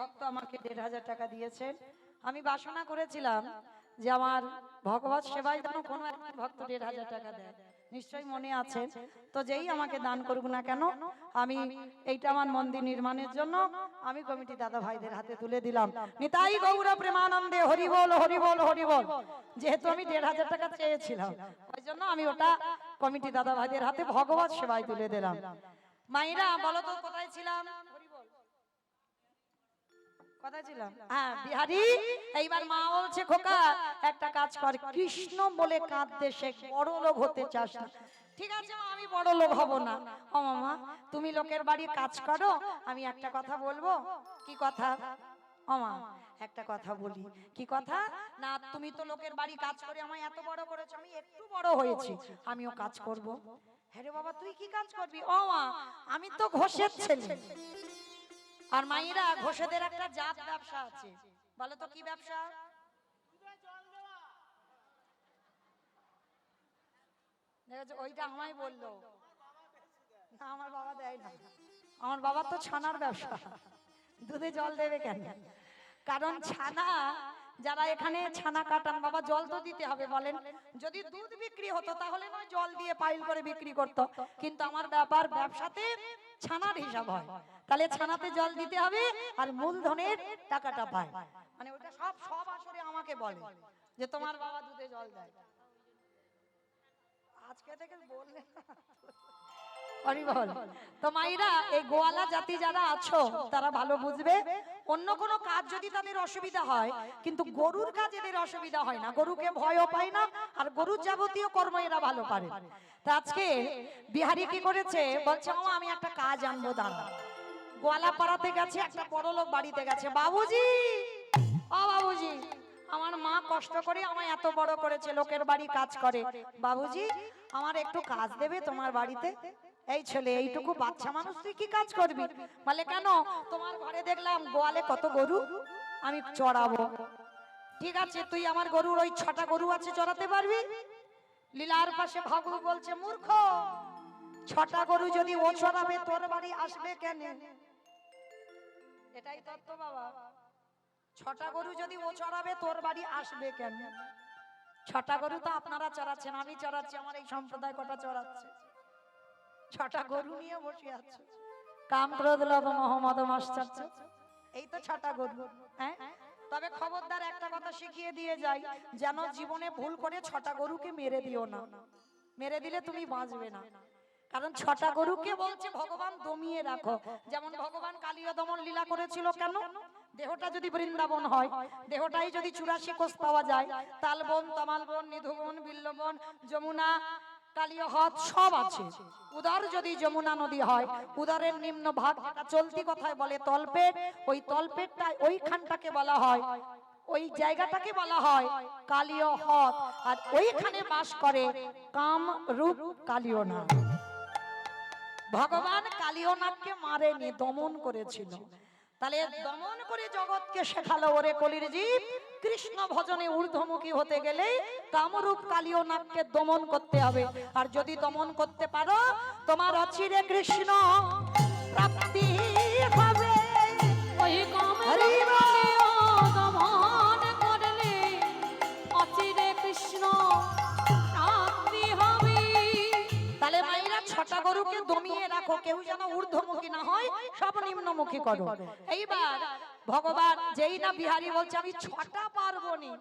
ভক্ত আমাকে 1500 টাকা দিয়েছেন। আমি বাসনা করেছিলাম যে আমার ভগবত সেবায় যেন কোনো একজন ভক্ত 1500 টাকা দেয়, নিশ্চয়ই মনে আছে। তো যেই আমাকে দান করুক না কেন, আমি এইটা আমার মন্দির নির্মাণের জন্য আমি কমিটি দাদা ভাইদের হাতে তুলে দিলাম। নিতাই গৌর প্রেমানন্দে হরি বল হরি বল হরি বল। যেহেতু আমি 1500 টাকা চেয়েছিলাম, ওই জন্য আমি ওটা কমিটি দাদা ভাইদের হাতে ভগবত সেবায় তুলে দিলাম। মাইরা বলো তো কোথায় ছিলাম? কোথায় ছিলাম? হ্যাঁ, বিহারি। এইবার মা বলছে, খোকা একটা কাজ কর, কৃষ্ণ বলে কাঁদতে শেখ, বড় লোক হতে চাস না। ঠিক আছে মা, আমি বড় লোক হব না। ও মামা, তুমি লোকের বাড়ি কাজ করো, আমি একটা কথা বলবো। কি কথা? ও মা, একটা কথা বলি। কি কথা? না, তুমি তো লোকের বাড়ি কাজ করে আমায় এত বড় করেছো, আমি একটু বড় হয়েছি, আমিও কাজ করব। হ্যাঁ রে বাবা, তুই কি কাজ করবি? ও মা, আমি তো ঘোষের ছেলে। আর মাইরা, ঘোষেদের একটা জাত ব্যবসা আছে, বলো তো কি ব্যবসা? ওইটা আমায় বললো না, আমার বাবা দেয় না। আমার বাবা তো ছানার ব্যবসা। দুধে জল দেবে কেন? কারণ ছানা, যারা এখানে ছানা কাটান, বাবা জল তো দিতে হবে বলেন। যদি দুধ বিক্রি হতো তাহলে নয় জল দিয়ে পাইল করে বিক্রি করতো, কিন্তু আমার ব্যাপার ব্যবসাতে ছানার হিসাব হয়, তাহলে ছানাতে জল দিতে হবে আর মূলধনের টাকাটা পায়। মানে ওটা সব সব আসরে আমাকে বলে যে তোমার বাবা দুধে জল দেয়। আজকে থেকে বললে তো মাইরা, এই গোয়ালা জাতি যারা আছো তারা ভালো বুঝবে, অন্য কোনো কাজ যদি তাদের অসুবিধা হয়, কিন্তু গরুর কাজ এদের অসুবিধা হয় না, গরুকে ভয়ও পায় না, আর গরুর যাবতীয় কর্ম এরা ভালো পারে। তা আজকে বিহারি কি করেছে, বলছে মামা আমি একটা কাজ আনবো, দাঁড়া। গোয়ালা পাড়াতে গেছে, একটা বড় লোক বাড়িতে গেছে, বাবুজি ও বাবুজি, আমার মা কষ্ট করে আমায় এত বড় করেছে, লোকের বাড়ি কাজ করে, বাবুজি আমার একটু কাজ দেবে তোমার বাড়িতে? এই ছেলে, এইটুকু বাচ্চা মানুষ তুই কি কাজ করবি? বলে কেন, তোমার ঘরে দেখলাম গোয়ালে কত গরু, আমি চড়াবো। ঠিক আছে, তুই আমার গরুর ওই 6টা গরু আছে, চড়াতে পারবি? লীলার পাশে ভাগু বলছে, মূর্খ, 6টা গরু যদি ও চড়াবে তোর বাড়ি আসবে কেন? এটাই তত্ত্ব বাবা। 6টা গরু যদি ও চড়াবে তোর বাড়ি আসবে কেন? 6টা গরু তো আপনারা চড়াচ্ছেন, আমি চড়াচ্ছি, আমার এই সম্প্রদায় কটা চড়াচ্ছে? 6টা গরু নিয়ে বসে আছে, কাম ক্রোধ লোভ মোহ মদ মাশ্চর্য, এই তো 6টা গরু। হ্যাঁ, তবে খবরদার একটা কথা শিখিয়ে দিয়ে যাই, যেন জীবনে ভুল করে 6টা গরুকে মেরে দিও না, মেরে দিলে তুমি বাঁচবে না। কারণ 6টা গরুকে বলছে ভগবান দমিয়ে রাখো। যেমন ভগবান কালীয় দমন লীলা করেছিল, কেন? দেহটা যদি বৃন্দাবন হয়, দেহটাই যদি 84 কোষ পাওয়া যায়, তালবন তমালবন নিধুবন বিল্লবন যমুনা কালীয় হ্রদ সব আছে। উদর যদি যমুনা নদী হয়, উদরের নিম্ন ভাগ, যেটা চলতি কথায় বলে তলপেট, ওই তলপেটটা ওইখানটাকে বলা হয়, ওই জায়গাটাকে বলা হয় কালীয় হ্রদ। আর ওইখানে বাস করে কাম রূপ কালীয়নাগ। ভগবান কালীয়নাগকে মারেনি, দমন করেছিল। তাহলে দমন করে জগৎকে শেখালো, ওরে কলির জীব, কৃষ্ণ ভজনে ঊর্ধ্বমুখী হতে গেলে কামরূপ কালীয়নাগকে দমন করতে হবে। আর যদি দমন করতে পারো, তোমার অচিরে কৃষ্ণ প্রাপ্তি হবে। ওই কামরূপ দমন করলে অচিরে কৃষ্ণ প্রাপ্তি হবে। তাহলে মাইরা 6টা গরুকে দমিয়ে রাখো, কেউ যেন ঊর্ধ্বমুখী না হয়, সব নিম্নমুখী করো। এইবার ভগবান যেই না বিহারি বলছে আমি 6টা পারবো নি,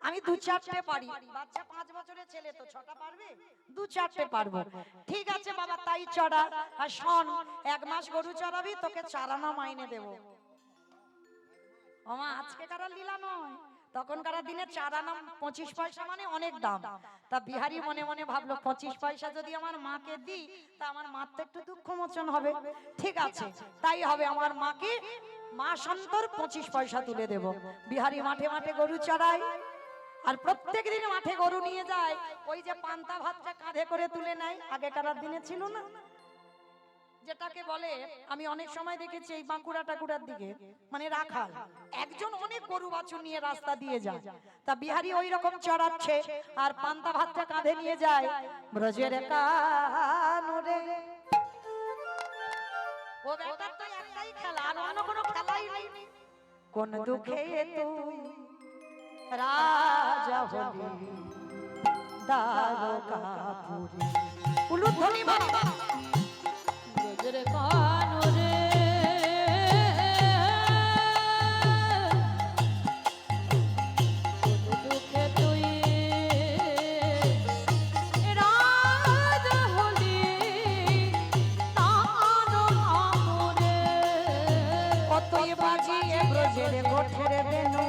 আমি 2-4টে পারি। বাচ্চা 5 বছরের ছেলে তো 6টা পারবে? 2-4টে পারবো। ঠিক আছে বাবা, তাই চড়া। আর শোন, 1 মাস গরু চড়াবি, তোকে 4 আনা মাইনে দেবো। ওমা, আজকে কারা লীলা নয়, তখনকার দিনে 4 আনা 25 পয়সা মানে অনেক দাম। তা বিহারি মনে মনে ভাবলো, 25 পয়সা যদি আমার মাকে দিই, তা আমার মার তো একটু দুঃখ মোচন হবে। ঠিক আছে, তাই হবে, আমার মাকে মাস অন্তর 25 পয়সা তুলে দেব। বিহারি মাঠে মাঠে গরু চড়ায়, আর প্রত্যেক দিন মাঠে গরু নিয়ে যায়, ওই যে পান্তা ভাতটা কাঁধে করে তুলে নেয়, আগেকার দিনে ছিল না, যেটাকে বলে, আমি অনেক সময় দেখেছি এই বাঁকুড়া টাকুড়ার দিকে, মানে রাখাল একজন অনেক গরু বাছুর নিয়ে রাস্তা দিয়ে যায়। তা বিহারি ওই রকম চড়াচ্ছে আর পান্তা ভাতটা কাঁধে নিয়ে যায়। ব্রজের কানুরে, ও ব্যাটার তো একটাই খেলা, আর অন্য কোনো খেলাই কোন দুঃখে তুই রাজা হলি দ্বারকাপুরী। উলুধ্বনি বাবা গজরে কানুরে কোন দুঃখে তুই রাজা হলি তার আমরে কতই বাজিয়ে ব্রজের গোঠের বেনু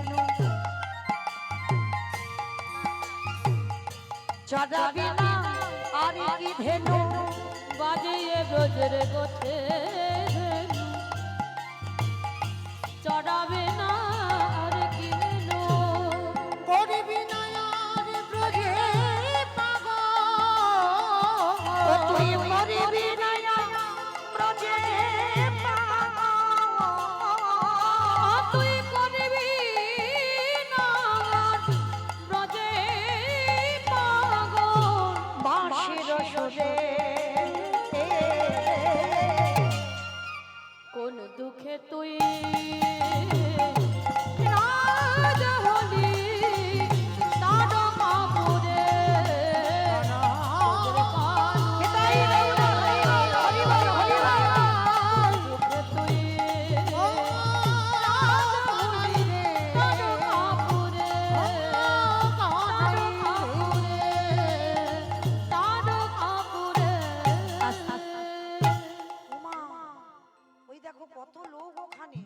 চড়াবি না আর কি ধেনু বাজিয়ে ব্রজের গোঠে চড়াবে না আর কিনো করবি না আর ব্রজে পাগল তুই করবি না ব্রজে পাগল তুই করবি না ব্রজে পাগল বাঁশির সুরে কোন দুঃখে তুই রাজা হলি তার মাপুরে দুঃখে তুই রাজা হলি তার মাপুরে তার মাপুরে উমা, ওই দেখো কত লোক ওখানে,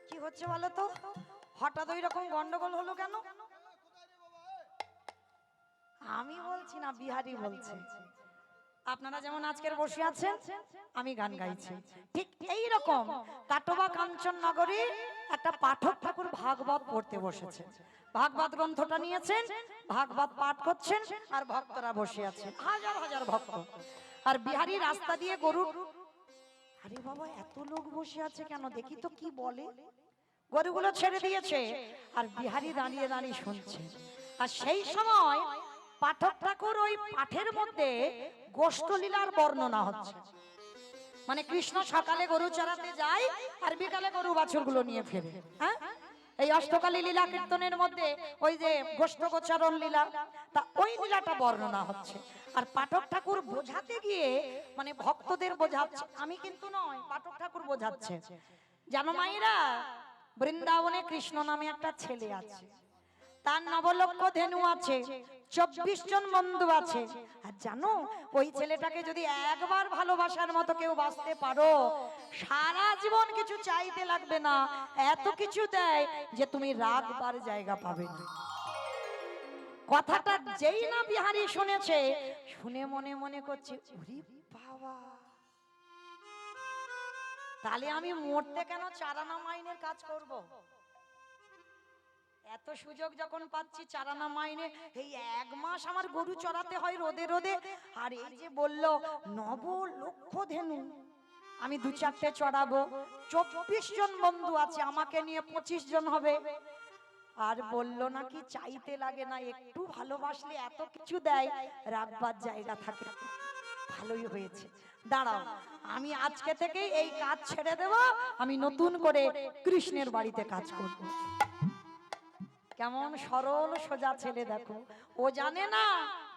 কি হচ্ছে বলো তো? হঠাৎ ওই রকম গন্ডগোল হলো কেন? আমি বলছি না, বিহারি বলছে। আপনারা যেমন আজকের বসে আছেন, আমি গান গাইছি, ঠিক এই রকম কাটোবা কাঞ্চন নগরী একটা পাঠক ঠাকুর ভাগবত পড়তে বসেছে। ভাগবত গ্রন্থটা নিয়েছেন, ভাগবত পাঠ করছেন, আর ভক্তরা বসে আছেন, হাজার হাজার ভক্ত। আর বিহারি রাস্তা দিয়ে গরু, আরে বাবা এত লোক বসে আছে কেন, দেখি তো কি বলে। গরুগুলো ছেড়ে দিয়েছে, আর বিহারি দাঁড়িয়ে দাঁড়িয়ে শুনছে। আর সেই সময় পাঠক ঠাকুর ওই পাঠের মধ্যে গোষ্ঠলীলার বর্ণনা হচ্ছে। মানে কৃষ্ণ সকালে গরু চড়াতে যায়, আর বিকালে গরু বাছুরগুলো নিয়ে ফেরে। হ্যাঁ, এই অষ্টকালী লীলা কীর্তনের মধ্যে ওই যে গোষ্ঠ গোচারণ লীলা, তা ওই লীলাটা বর্ণনা হচ্ছে। আর পাঠক ঠাকুর বোঝাতে গিয়ে, মানে ভক্তদের বোঝাচ্ছে, আমি কিন্তু নয়, পাঠক ঠাকুর বোঝাচ্ছে। জানো মায়েরা, বৃন্দাবনে কৃষ্ণ নামে একটা ছেলে আছে, তার নবলক্ষ ধেনু আছে, 24 জন বন্ধু আছে। আর জানো, ওই ছেলেটাকে যদি একবার ভালোবাসার মতো কেউ বাঁচতে পারো, সারা জীবন কিছু চাইতে লাগবে না, এত কিছু দেয় যে তুমি রাগবার জায়গা পাবে না। কথাটা যেই না বিহারি শুনেছে, শুনে মনে মনে করছে, ওরে বাবা, তাহলে আমি মরতে কেন চারানা মাইনের কাজ করব? এত সুযোগ যখন পাচ্ছি চারানা মাইনে, এই 1 মাস আমার গরু চড়াতে হয় রোদে রোদে। আর এই যে বললো নব লক্ষ ধেনু, আমি 2-4টে চড়াবো, 24 জন বন্ধু আছে, আমাকে নিয়ে 25 জন হবে। আর বললো নাকি চাইতে লাগে না, একটু ভালোবাসলে এত কিছু দেয়, রাখবার জায়গা থাকে। ভালোই হয়েছে, দাঁড়াও, আমি আজকে থেকে এই কাজ ছেড়ে দেব, আমি নতুন করে কৃষ্ণের বাড়িতে কাজ করব। কেমন সরল সোজা ছেলে দেখো, ও জানে না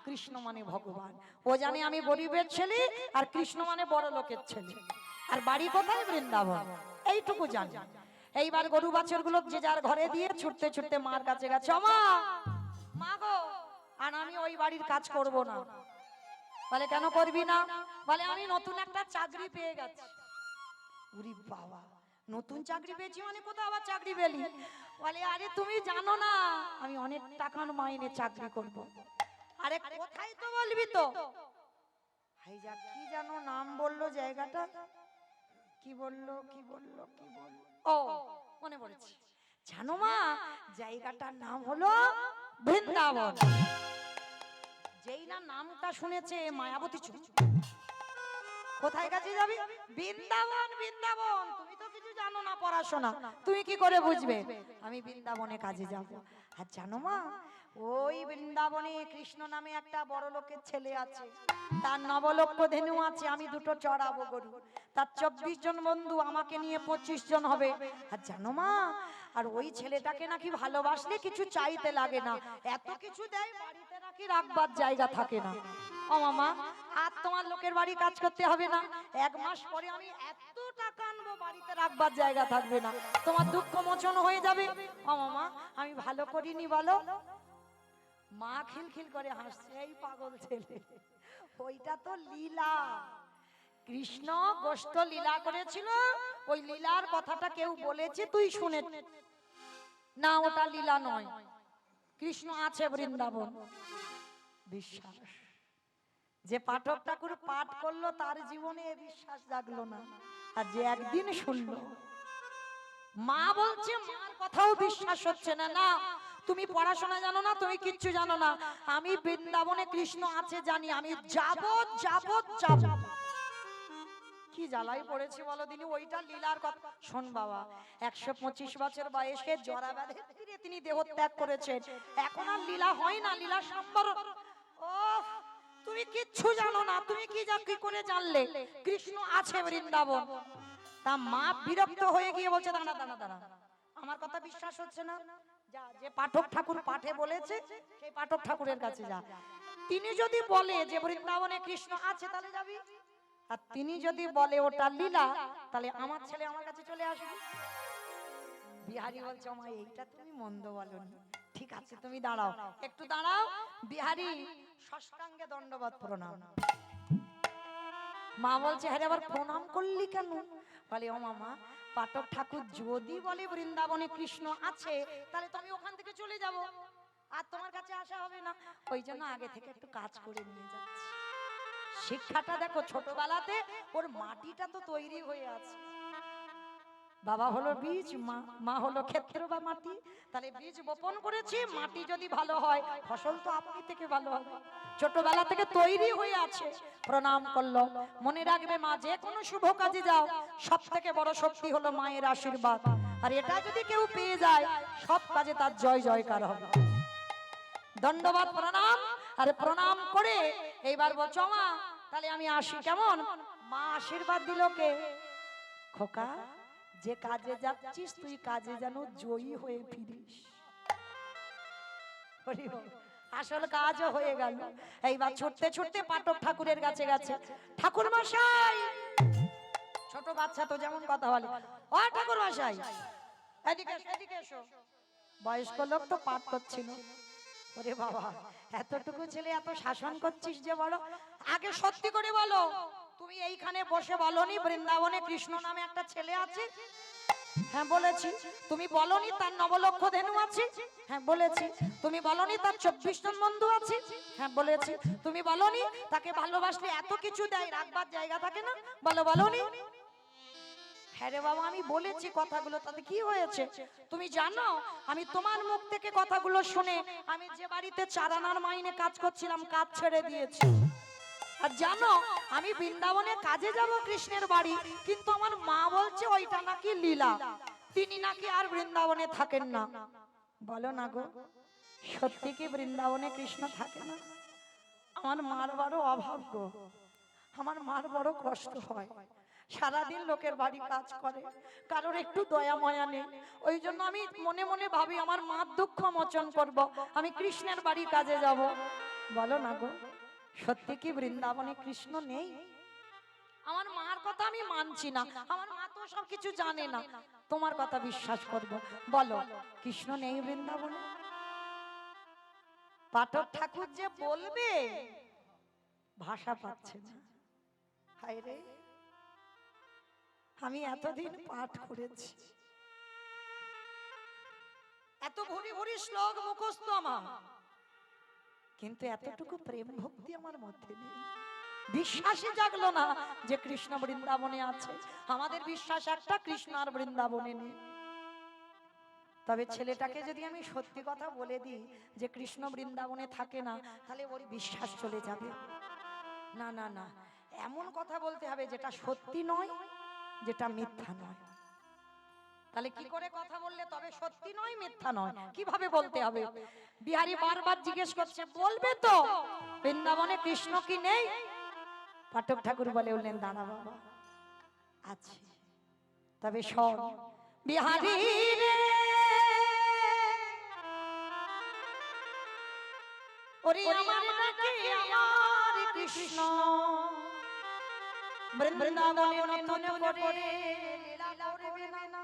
কৃষ্ণ মানে ভগবান, ও জানে আমি গরিবের ছেলে, আর কৃষ্ণ মানে বড় লোকের ছেলে, আর বাড়ি কোথায়? বৃন্দাবন, এইটুকু জানে। এইবার গরু বাছুর গুলো যে যার ঘরে দিয়ে ছুটতে ছুটতে মার কাছে গেছে, মা গো, আর আমি ওই বাড়ির কাজ করব না। বলে কেন করবি না? বলে আমি নতুন একটা চাকরি পেয়ে গেছি। উরি বাবা, নতুন চাকরি পেয়েছি মানে কোথাও আবার চাকরি পেলি? বলে আরে তুমি জানো না, আমি অনেক টাকার মাইনে চাকরি করব। আরে কোথায় তো বলবি তো? হাইজা কি জানো নাম বললো জায়গাটা, কি বললো কি বললো কি বললো, ও মনে পড়েছে। জানো মা, জায়গাটার নাম হলো বৃন্দাবন। যেই না নামটা শুনেছে মায়াবতী চুপ। কোথায় কাছে যাবি? বৃন্দাবন। বৃন্দাবন, তুমি তো কিছু জানো না পড়াশোনা, তুমি কি করে বুঝবে? আমি বৃন্দাবনে কাজে যাব। আর জানো মা, ওই বৃন্দাবনে কৃষ্ণ নামে একটা বড় লোকের ছেলে আছে, তার নবলক্ষ ধেনু আছে, আমি 2টো চড়াবো গরু। তার 24 জন বন্ধু, আমাকে নিয়ে 25 জন হবে। আর জানো মা, আর ওই ছেলেটাকে নাকি ভালোবাসলে কিছু চাইতে লাগে না, এত কিছু দেয়, বাড়িতে নাকি রাখবার জায়গা থাকে না। ও মামা, আর তোমার লোকের বাড়ি কাজ করতে হবে না, 1 মাস পরে আমি এত টাকা আনবো, বাড়িতে রাখবার জায়গা থাকবে না, তোমার দুঃখ মোচন হয়ে যাবে। ও মামা, আমি ভালো করিনি বলো? মা খিলখিল করে হাসছে, এই পাগল ছেলে, ওইটা তো লীলা। কৃষ্ণ গোষ্ঠ লীলা করেছিল, ওই লীলার কথাটা কেউ বলেছে তুই শুনে না, ওটা লীলা নয়, কৃষ্ণ আছে বৃন্দাবন। বিশ্বাস যে পাঠক ঠাকুর পাঠ করলো তার জীবনে এ বিশ্বাস জাগলো না, আর যে একদিন শুনলো, মা বলছে মার কথাও বিশ্বাস হচ্ছে না। না, তুমি পড়াশোনা জানো না, তুমি কিচ্ছু জানো না, আমি বৃন্দাবনে কৃষ্ণ আছে জানি, আমি যাব যাব যাব। কি জ্বালাই পড়েছি বলো দিনি, ওইটা লীলার কথা। শোন বাবা, 125 বছর বয়সে জরা ব্যাধি তিনি দেহ ত্যাগ করেছেন, এখন আর লীলা হয় না, লীলা সম্বর। ও, তুমি কিচ্ছু জানো না, তুমি কি করে জানলে কৃষ্ণ আছে বৃন্দাবন? তা মা বিরক্ত হয়ে গিয়ে বলছে, দাঁড়া দাঁড়া দাঁড়া, আমার কথা বিশ্বাস হচ্ছে না, যা, যে পাঠক ঠাকুর পাঠে বলেছে সেই পাঠক ঠাকুরের কাছে যা, তিনি যদি বলে যে বৃন্দাবনে কৃষ্ণ আছে তাহলে যাবি, আর তিনি যদি বলে ওটা লীলা তাহলে আমার ছেলে আমার কাছে চলে আসবে। বিহারী বলছে, মা এইটা তুমি মন্দ বলনি, ঠিক আছে তুমি দাঁড়াও, একটু দাঁড়াও। বিহারী ষষ্ঠাঙ্গে দণ্ডবত প্রণাম। মা বলছে, হ্যাঁ আবার প্রণাম করলি কেন? বলে, ও মামা, পাঠক ঠাকুর যদি বলে বৃন্দাবনে কৃষ্ণ আছে তাহলে তো আমি ওখান থেকে চলে যাব, আর তোমার কাছে আসা হবে না, ওই জন্য আগে থেকে একটু কাজ করে নিয়ে যাচ্ছি। শিক্ষাটা দেখো, ছোটবেলাতে ওর মাটিটা তো তৈরি হয়ে আছে, বাবা হলো বীজ, মা হলো ক্ষেত্র বা মাটি, তাহলে বীজ বপন করেছি, মাটি যদি ভালো হয় ফসল তো আপনি থেকে ভালো হবে, ছোটবেলা থেকে তৈরি হয়ে আছে। প্রণাম করলো। মনে রাখবে মা, যে কোনো শুভ কাজে যাও, সব থেকে বড় শক্তি হলো মায়ের আশীর্বাদ, আর এটা যদি কেউ পেয়ে যায় সব কাজে তার জয় জয়কার হবে। দণ্ডবাদ প্রণাম, আর প্রণাম করে এইবার বলছো, মা তাহলে আমি আসি, কেমন? মা আশীর্বাদ দিল, কে? খোকা, যে কাজে যাচ্ছিস তুই কাজে যেন জয়ী হয়ে ফিরিস। আসল কাজও হয়ে গেল। এইবার ছুটতে ছুটতে পাঠক ঠাকুরের কাছে গেছে। ঠাকুর মশাই, ছোট বাচ্চা তো যেমন কথা বলে, ও ঠাকুর মশাই এদিকে এসো, এদিকে এসো। বয়স্ক লোক তো পাঠ করছিল। ওরে বাবা, এতটুকু ছেলে এত শাসন করছিস যে, বলো আগে সত্যি করে বলো, তুমি এইখানে বসে বলনি বৃন্দাবনে কৃষ্ণ নামে একটা ছেলে আছে? হ্যাঁ বলেছি। তুমি বলনি তার 9 লক্ষ ধেনু আছে? হ্যাঁ বলেছি। তুমি বলনি তার 24 জন বন্ধু আছে? হ্যাঁ বলেছি। তুমি বলনি তাকে ভালোবাসলে এত কিছু দেয়, রাখবার জায়গা থাকে না? বলনি? হ্যাঁ রে বাবা, আমি বলেছি কথাগুলো, তাতে কি হয়েছে? তুমি জানো আমি তোমার মুখ থেকে কথাগুলো শুনে আমি যে বাড়িতে 4 আনার মাইনে কাজ করছিলাম, কাজ ছেড়ে দিয়েছি। আর জানো আমি বৃন্দাবনে কাজে যাব কৃষ্ণের বাড়ি, কিন্তু আমার মা বলছে ওইটা নাকি লীলা, তিনি নাকি আর বৃন্দাবনে থাকেন না। বলো না গো, সত্যি কি বৃন্দাবনে কৃষ্ণ থাকে না? আমার মার বড় অভাব গো, আমার মার বড় কষ্ট হয়, সারাদিন লোকের বাড়ি কাজ করে, কারোর একটু দয়া ময়া নেই। ওই জন্য আমি মনে মনে ভাবি আমার মার দুঃখ মোচন করব, আমি কৃষ্ণের বাড়ি কাজে যাব। বলো না গো, সত্যি কি বৃন্দাবনে কৃষ্ণ নেই? আমার মার কথা আমি মানছি না, আমার মা তো সব কিছু জানে না, তোমার কথা বিশ্বাস করব। বলো কৃষ্ণ নেই বৃন্দাবনে? পাঠক ঠাকুর যে বলবে ভাষা পাচ্ছে না। হায় রে, আমি এতদিন পাঠ করেছি, এত ভরি ভরি শ্লোক মুখস্থ আমার, কিন্তু এতটুকু প্রেম ভক্তি আমার মধ্যে নেই। বিশ্বাসই জাগলো না যে কৃষ্ণ বৃন্দাবনে আছে। আমাদের বিশ্বাস একটা, কৃষ্ণ আর বৃন্দাবনে নেই। তবে ছেলেটাকে যদি আমি সত্যি কথা বলে দিই যে কৃষ্ণ বৃন্দাবনে থাকে না, তাহলে ওর বিশ্বাস চলে যাবে। না না না, এমন কথা বলতে হবে যেটা সত্যি নয়, যেটা মিথ্যা নয়। তাহলে কি করে কথা বললে তবে সত্যি নয় মিথ্যা নয়, কিভাবে বলতে হবে? বিহারী বারবার জিজ্ঞেস করছে, বলবে তো বৃন্দাবনে কৃষ্ণ কি নেই? পাঠক ঠাকুর বলে উঠলেন, দাঁড়া বাবা, আছে, তবে শোন বিহারী রে, ওরে আমার ডাকে আমার কৃষ্ণ বৃন্দাবনে নতুন করে লীলা করবে না,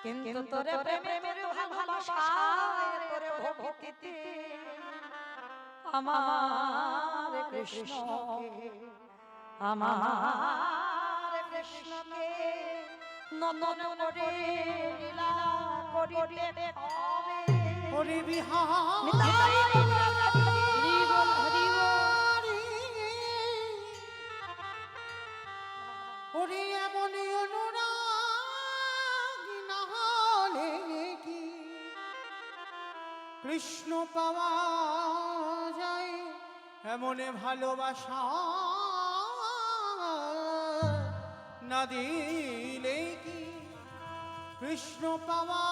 কিন্তু তোরে প্রেমের ভালোবাসায় তোরে ভক্তিতে আমার কৃষ্ণকে, আমার কৃষ্ণকে নতুন করে লীলা করিতে হবে। ওরে বিহার নিতাই হরি বল হরি বল। ওরে এমন অনুরাগী না হলে কি কৃষ্ণ পাওয়া যায়, এমন ভালোবাসা না দিলে কি কৃষ্ণ পাওয়া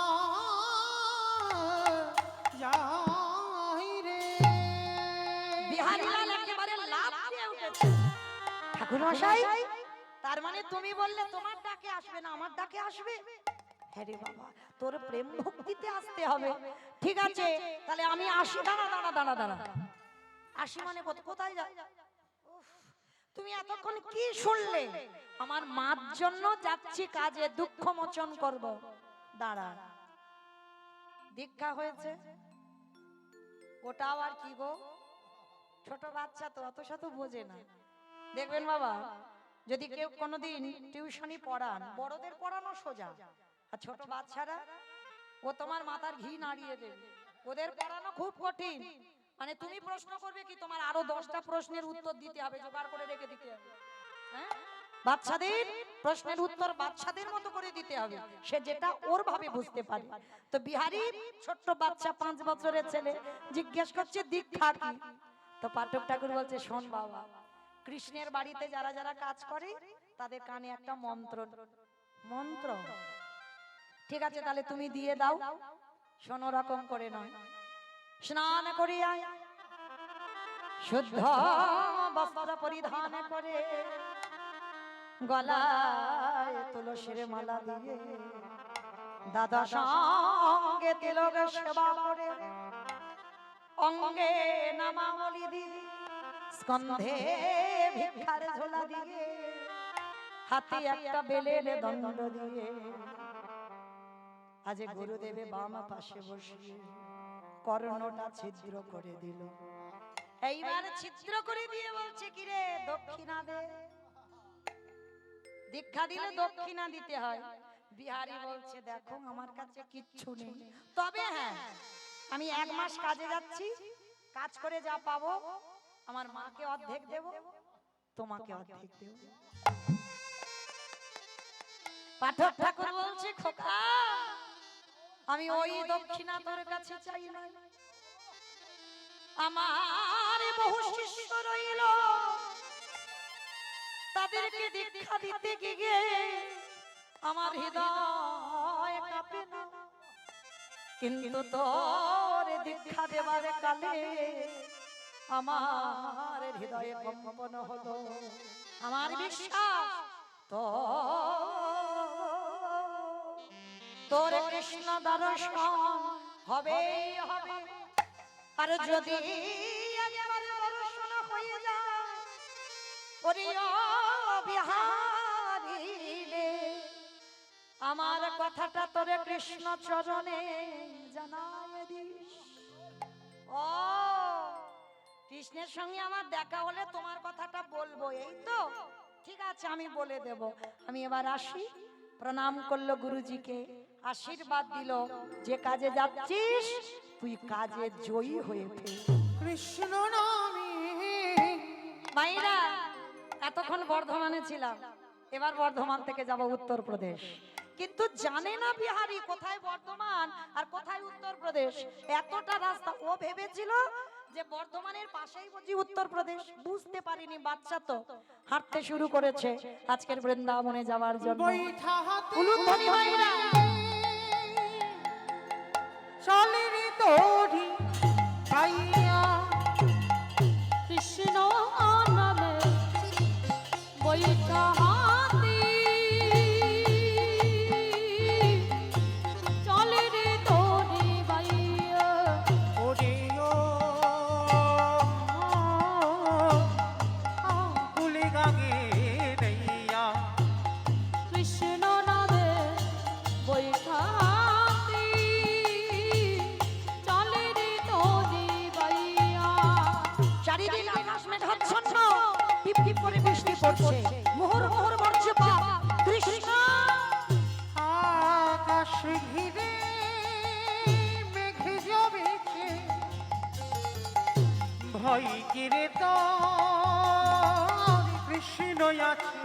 যায় রে। বিহারীলাল একেবারে লাফ দিয়ে উঠেছে। ঠাকুর মশাই, তার মানে তুমি বললে তোমার ডাকে আসবে না, আমার ডাকে আসবে? হ্যাঁ রে বাবা, তোর প্রেম ভক্তিতে আসতে হবে। ঠিক আছে, তাহলে আমি আসি। দাঁড়া দাঁড়া দাঁড়া দাঁড়া, আসি মানে কোথায় যা? উফ, তুমি এতক্ষণ কি শুনলে? আমার মার জন্য যাচ্ছি কাজে, দুঃখ মোচন করব। দাঁড়া, দীক্ষা হয়েছে, ওটাও আর কি গো, ছোট বাচ্চা তো অত শত বোঝে না। দেখবেন বাবা, যদি কেউ কোনোদিন টিউশনি পড়ান, বড়দের পড়ানো সোজা, আর ছোট বাচ্চারা ও তোমার মাথার ঘি নাড়িয়ে দেবে, ওদের পড়ানো খুব কঠিন। মানে তুমি প্রশ্ন করবে কি, তোমার আরো 10টা প্রশ্নের উত্তর দিতে হবে, জোগাড় করে রেখে দিতে হবে। হ্যাঁ, বাচ্চাদের প্রশ্নের উত্তর বাচ্চাদের মতো করে দিতে হবে, সে যেটা ওর ভাবে বুঝতে পারে। তো বিহারী ছোট্ট বাচ্চা, 5 বছরের ছেলে, জিজ্ঞেস করছে দীক্ষা কি? তো পাঠক ঠাকুর বলছে, শোন বাবা, কৃষ্ণের বাড়িতে যারা যারা কাজ করে তাদের কানে একটা মন্ত্র, মন্ত্র, ঠিক আছে, তাহলে তুমি দিয়ে দাও। শোনো, রকম করে নয়, স্নান করিয়া শুদ্ধ বস্ত্র পরিধান করে, গলায় তুলসীর মালা দিয়ে, দাদা সঙ্গে তিলক সেবা করে, অঙ্গে নামাবলি দিয়ে, স্কন্ধে ভিক্ষার ঝোলা দিয়ে, হাতে একটা বেলের দণ্ড দিয়ে, আজ গুরুদেবে বাম পাশে বসিয়ে কর্ণটা ছিদ্র করে দিল। এইবার ছিদ্র করে দিয়ে বলছে, কিরে দক্ষিণা দে। দীক্ষা দিলে দক্ষিণা দিতে হয়। বিহারী বলছে, দেখো আমার কাছে কিচ্ছু নেই, তবে হ্যাঁ, আমি 1 মাস কাজে যাচ্ছি, কাজ করে যা পাবো আমার মাকে অর্ধেক দেব, তোমাকে অর্ধেক দেব। পাঠক ঠাকুর বলছে, খোকা, আমি ওই দক্ষিণা তোর কাছে চাই না, আমার বহু শিষ্য রইল, তাদেরকে দীক্ষা দিতে গিয়ে আমার হৃদয় কাঁপে না, কিন্তু তোর দীক্ষা দেবার কালে আমার হৃদয়ে কম্পন হলো। আমার বিশ্বাস তো তোর কৃষ্ণ দর্শন হবেই হবে, আর যদি একবার দর্শন হয়ে যায়, ওরে ও বিহারী রে, আমার কথাটা তোরে কৃষ্ণ চরণে জানায় দিস। ও, কৃষ্ণের সঙ্গে আমার দেখা হলে তোমার কথাটা বলবো, এই তো? ঠিক আছে, আমি বলে দেব। আমি এবার আসি। প্রণাম করলো গুরুজিকে, আশীর্বাদ দিল, যে কাজে যাচ্ছিস তুই কাজে জয়ী হয়ে ফেল। কৃষ্ণ নামে মাইরা, এতক্ষণ বর্ধমানে ছিলাম, এবার বর্ধমান থেকে যাব উত্তরপ্রদেশ, কিন্তু জানে না বিহারী কোথায় বর্ধমান আর কোথায় উত্তরপ্রদেশ। এতটা রাস্তা ও ভেবেছিল যে বর্ধমানের পাশেই বুঝি উত্তরপ্রদেশ, বুঝতে পারিনি। বাচ্চা তো হাঁটতে শুরু করেছে আজকের বৃন্দাবনে যাওয়ার জন্য। বৈঠা হাতে উলুধ্বনি মাইরা, চলেরি তোরি পাইয়া, কৃষ্ণ নামে বৈঠা হাতে করছে মোহর মোহর মরছে বাপ কৃষ্ণ আকাশ ঘিরে মেঘে জমেছে ভয় গিরে তো কৃষ্ণ আছে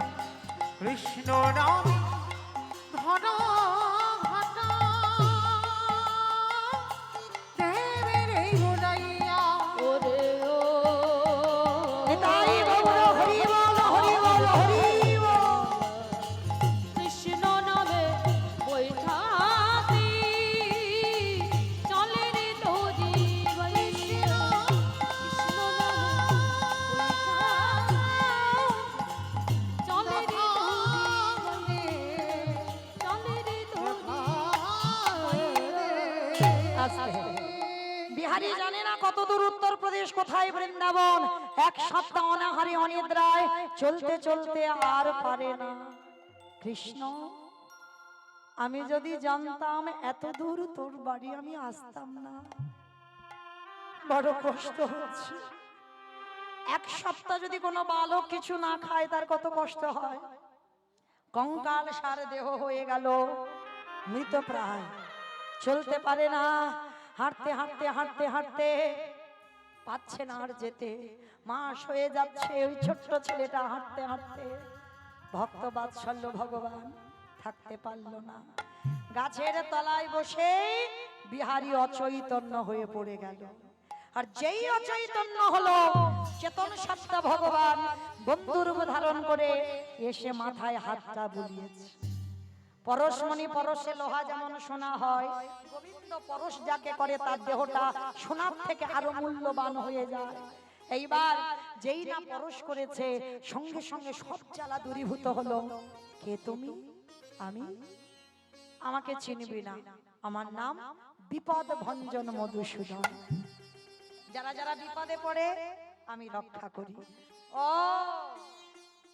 কৃষ্ণ নামে ঘন ঘটা দেবের এই গোলাইয়া ওরে ও নিতাই গৌর হরি বল হরি বল হরি বল। কৃষ্ণ নামে বৈঠাতি চলে রে তোরি বৈষ্ণো কৃষ্ণ নামে বৈঠাতি চলে রে তোরি আস্তে। বিহারী জানে না কত দূর উত্তরপ্রদেশ কোথায় বৃন্দাবন এক সপ্তাহ অনাহারে অনিদ্রায় চলতে চলতে আর পারে না কৃষ্ণ আমি যদি জানতাম এত দূর তোর বাড়ি আমি আসতাম না বড় কষ্ট হচ্ছে এক সপ্তাহ যদি কোনো বালক কিছু না খায় তার কত কষ্ট হয় কঙ্কাল সার দেহ হয়ে গেল মৃত প্রায় চলতে পারে না হাঁটতে হাঁটতে হাঁটতে হাঁটতে পাচ্ছে না আর যেতে মাস হয়ে যাচ্ছে ওই ছোট্ট ছেলেটা হাঁটতে হাঁটতে ভক্ত বাৎসল্য ভগবান থাকতে পারল না গাছের তলায় বসে বিহারী অচৈতন্য হয়ে পড়ে গেল আর যেই অচৈতন্য হলো চেতন সত্তা ভগবান বন্ধুরূপ ধারণ করে এসে মাথায় হাতটা বুলিয়েছে পরশমণি পরশে লোহা যেমন সোনা হয় গোবিন্দ পরশ যাকে করে তার দেহটা সোনার থেকে আরো মূল্যবান হয়ে যায় এইবার যেই না পরশ করেছে সঙ্গে সঙ্গে সব জ্বালা দূরীভূত হলো কে তুমি আমি আমাকে চিনবি না আমার নাম বিপদ ভঞ্জন মধুসূদন যারা যারা বিপদে পড়ে আমি রক্ষা করি ও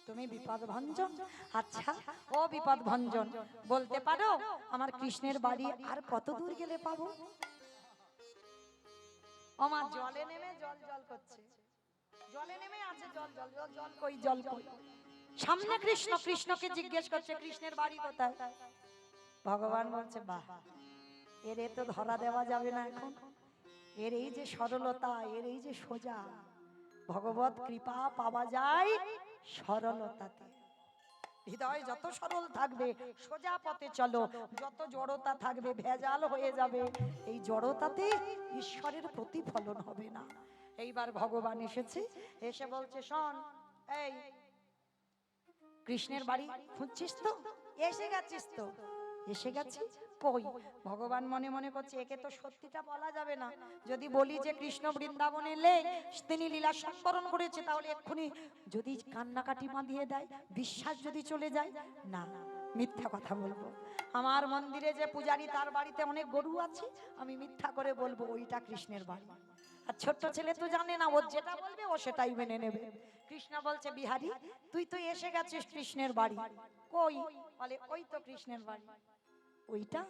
তুমি বিপদ ভঞ্জন আচ্ছা ও বিপদ ভঞ্জন বলতে পারো আমার কৃষ্ণের বাড়ি আর কত দূর গেলে পাবো আমার জলে নেমে জল জল করছে জলে নেমে আছে জল জল জল জল কই জল কই সামনে কৃষ্ণ কৃষ্ণকে জিজ্ঞেস করছে কৃষ্ণের বাড়ি কোথায় ভগবান বলছে বাহ এর তো ধরা দেওয়া যাবে না এখন এর এই যে সরলতা এর এই যে সোজা ভগবত কৃপা পাওয়া যায় সরলতাতে হৃদয় যত সরল থাকবে সোজা পথে চলো যত জড়তা থাকবে ভেজাল হয়ে যাবে এই জড়তাতে ঈশ্বরের প্রতিফলন হবে না এইবার ভগবান এসেছে এসে বলছে শোন এই কৃষ্ণের বাড়ি খুঁজছিস তো এসে গেছিস তো এসে গেছি কই ভগবান মনে মনে করছে একে তো সত্যিটা বলা যাবে না যদি বলি যে কৃষ্ণ বৃন্দাবনে এলে তিনি লীলা সম্বরণ করেছে তাহলে এক্ষুনি যদি কান্নাকাটি বাঁধিয়ে দেয় বিশ্বাস যদি চলে যায় না মিথ্যা কথা বলবো আমার মন্দিরে যে পূজারি তার বাড়িতে অনেক গরু আছে আমি মিথ্যা করে বলবো ওইটা কৃষ্ণের বাড়ি আর ছোট্ট ছেলে তো জানে না ও যেটা বলবে ও সেটাই মেনে নেবে কৃষ্ণ বলছে বিহারী তুই তো এসে গেছিস কৃষ্ণের বাড়ি কই বলে ওই তো কৃষ্ণের বাড়ি ওইটা